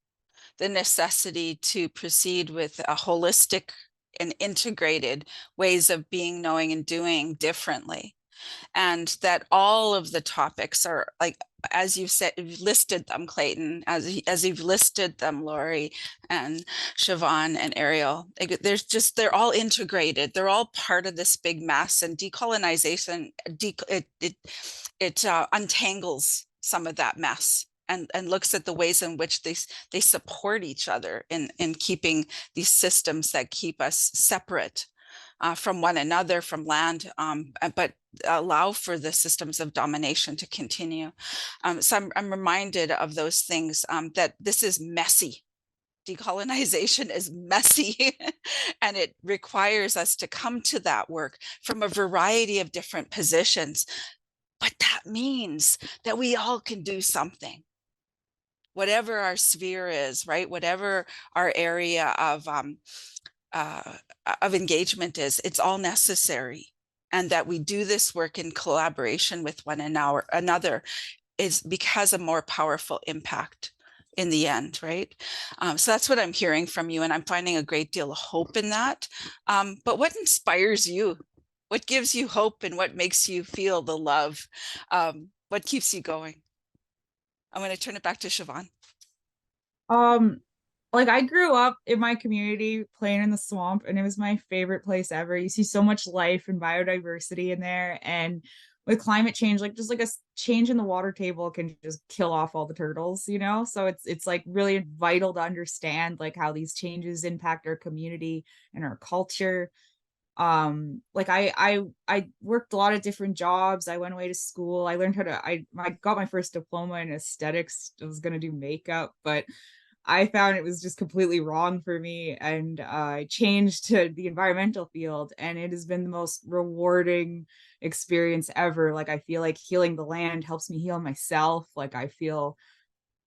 the necessity to proceed with a holistic and integrated ways of being, knowing, and doing differently. And that all of the topics are, like, as you've said, you've listed them, Clayton, as you've listed them, Laurie and Chevaun and Eriel, they're all integrated. They're all part of this big mess, and decolonization, it untangles some of that mess and looks at the ways in which they support each other in keeping these systems that keep us separate from one another, from land, but allow for the systems of domination to continue. So I'm reminded of those things, that this is messy. Decolonization is messy and it requires us to come to that work from a variety of different positions. But that means that we all can do something. whatever our sphere is, right? Whatever our area of engagement is, it's all necessary. And that we do this work in collaboration with one another is because a more powerful impact in the end, right? So that's what I'm hearing from you, and I'm finding a great deal of hope in that. But what inspires you? What gives you hope, and what makes you feel the love? What keeps you going? I'm going to turn it back to Chevaun.
Like I grew up in my community playing in the swamp, and it was my favorite place ever. You see so much life and biodiversity in there, and with climate change, like just like a change in the water table can just kill off all the turtles, you know? So it's like really vital to understand like how these changes impact our community and our culture. Like I worked a lot of different jobs. I went away to school. I learned how to I got my first diploma in aesthetics. I was going to do makeup, but I found it was just completely wrong for me, and I changed to the environmental field, and it has been the most rewarding experience ever. Like I feel like healing the land helps me heal myself. Like I feel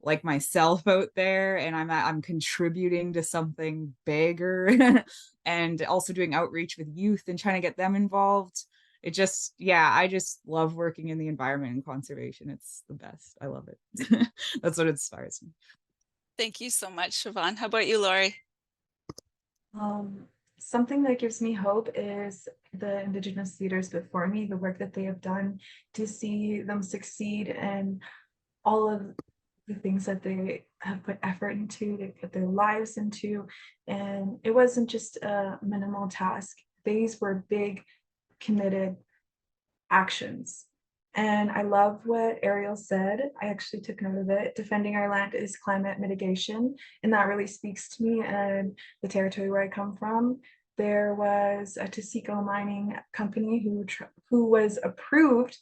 like myself out there, and I'm contributing to something bigger and also doing outreach with youth and trying to get them involved. It just, yeah, I just love working in the environment and conservation. It's the best. I love it. That's what inspires me.
Thank you so much, Chevaun. How about you, Laurie?
Something that gives me hope is the Indigenous leaders before me, the work that they have done, to see them succeed and all of the things that they have put effort into, they put their lives into. And it wasn't just a minimal task. These were big, committed actions. And I love what Eriel said. I actually took note of it. Defending our land is climate mitigation. And that really speaks to me and the territory where I come from. There was a Taseko mining company who was approved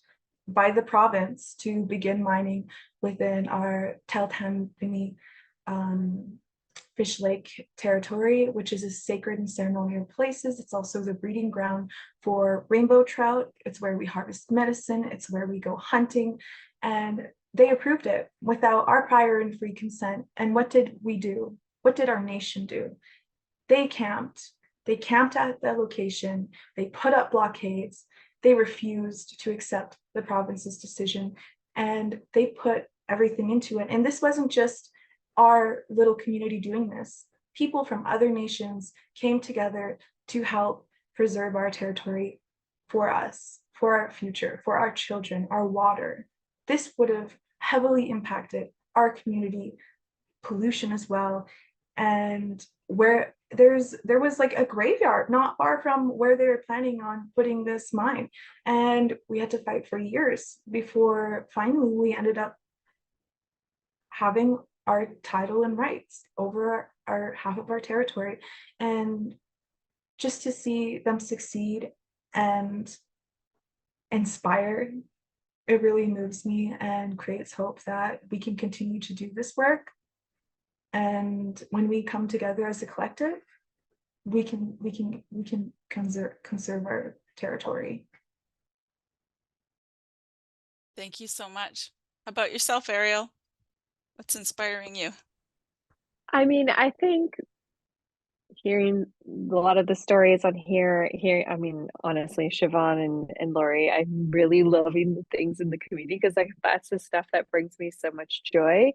by the province to begin mining within our Tahltan-Bini Fish Lake territory, which is a sacred and ceremonial places. It's also the breeding ground for rainbow trout. It's where we harvest medicine. It's where we go hunting. And they approved it without our prior and free consent. And what did we do? What did our nation do? They camped. They camped at the location. They put up blockades. They refused to accept the province's decision. And they put everything into it. And this wasn't just our little community doing this. People from other nations came together to help preserve our territory for us, for our future, for our children, our water. This would have heavily impacted our community, pollution as well. And where there was like a graveyard not far from where they were planning on putting this mine. And we had to fight for years before finally we ended up having our title and rights over our half of our territory. And just to see them succeed and inspire, it really moves me and creates hope that we can continue to do this work. And when we come together as a collective, we can conserve our territory.
Thank you so much. How about yourself, Eriel? What's inspiring you?
I mean, I think hearing a lot of the stories on here, I mean, honestly, Chevaun and Laurie, I'm really loving the things in the community because like that's the stuff that brings me so much joy.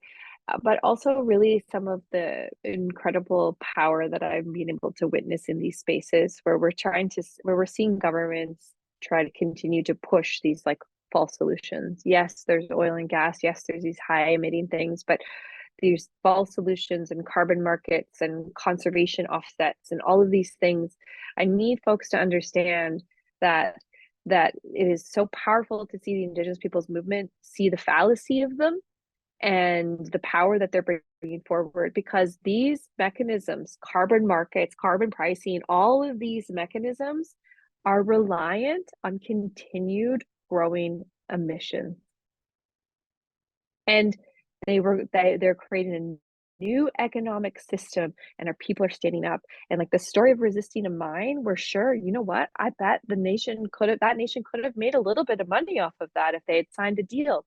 But also really some of the incredible power that I've been able to witness in these spaces where we're seeing governments try to continue to push these like false solutions. Yes, there's oil and gas. Yes, there's these high emitting things, but these false solutions and carbon markets and conservation offsets and all of these things, I need folks to understand that it is so powerful to see the Indigenous peoples movement see the fallacy of them and the power that they're bringing forward, because these mechanisms, carbon markets, carbon pricing, all of these mechanisms are reliant on continued growing emissions. And they're creating a new economic system, and our people are standing up. And like the story of resisting a mine, we're sure, you know what, I bet that nation could have made a little bit of money off of that if they had signed a deal.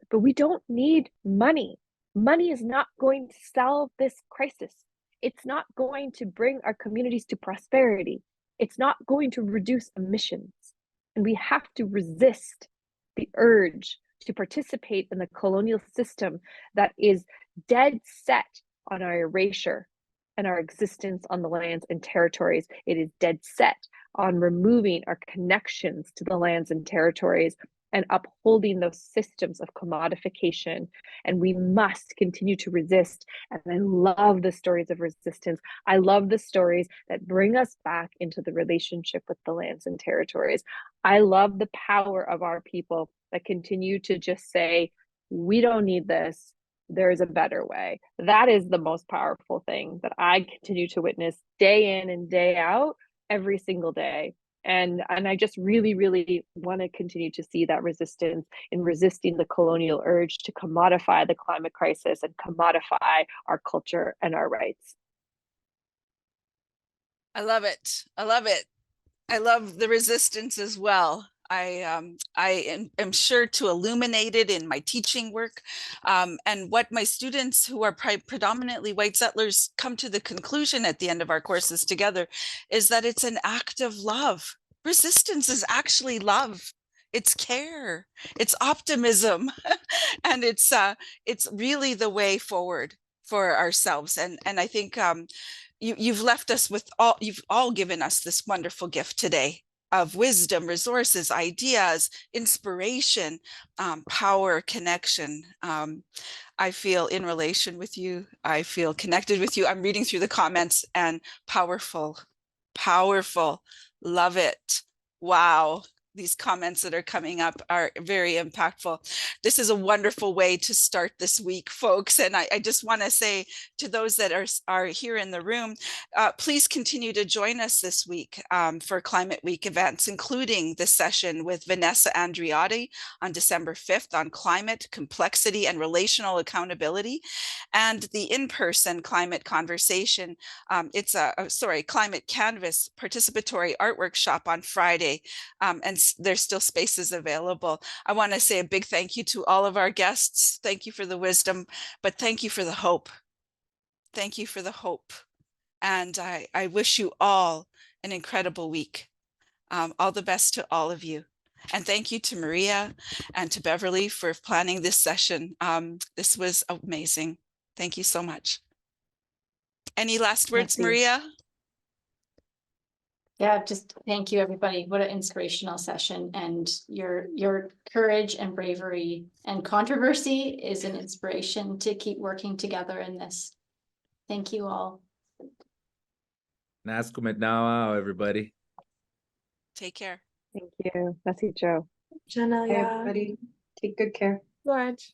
But we don't need money. Money is not going to solve this crisis. It's not going to bring our communities to prosperity. It's not going to reduce emissions. And we have to resist the urge to participate in the colonial system that is dead set on our erasure and our existence on the lands and territories. It is dead set on removing our connections to the lands and territories and upholding those systems of commodification. And we must continue to resist. And I love the stories of resistance. I love the stories that bring us back into the relationship with the lands and territories. I love the power of our people that continue to just say, we don't need this. There's a better way. That is the most powerful thing that I continue to witness day in and day out, every single day. And I just really, really want to continue to see that resistance in resisting the colonial urge to commodify the climate crisis and commodify our culture and our rights.
I love it. I love it. I love the resistance as well. I am sure to illuminate it in my teaching work, and what my students who are predominantly white settlers come to the conclusion at the end of our courses together is that it's an act of love. Resistance is actually love. It's care, it's optimism, and it's really the way forward for ourselves. And I think you've left us with you've all given us this wonderful gift today of wisdom, resources, ideas, inspiration, power, connection. I feel in relation with you. I feel connected with you. I'm reading through the comments and powerful, powerful. Love it. Wow. These comments that are coming up are very impactful. This is a wonderful way to start this week, folks. And I just want to say to those that are here in the room, please continue to join us this week for Climate Week events, including this session with Vanessa Andriotti on December 5th on climate, complexity, and relational accountability, and the in-person climate conversation. It's climate canvas participatory art workshop on Friday, and there's still spaces available. I want to say a big thank you to all of our guests. Thank you for the wisdom, but thank you for the hope. Thank you for the hope. And I wish you all an incredible week. All the best to all of you. And thank you to Maria and to Beverly for planning this session. This was amazing. Thank you so much. Any last words, Maria?
Yeah, just thank you, everybody. What an inspirational session, and your courage and bravery and controversy is an inspiration to keep working together in this. Thank you all.
Everybody.
Take care.
Thank you. Merci, Joe.
Jenna,
Hey, everybody. Take good care.
George.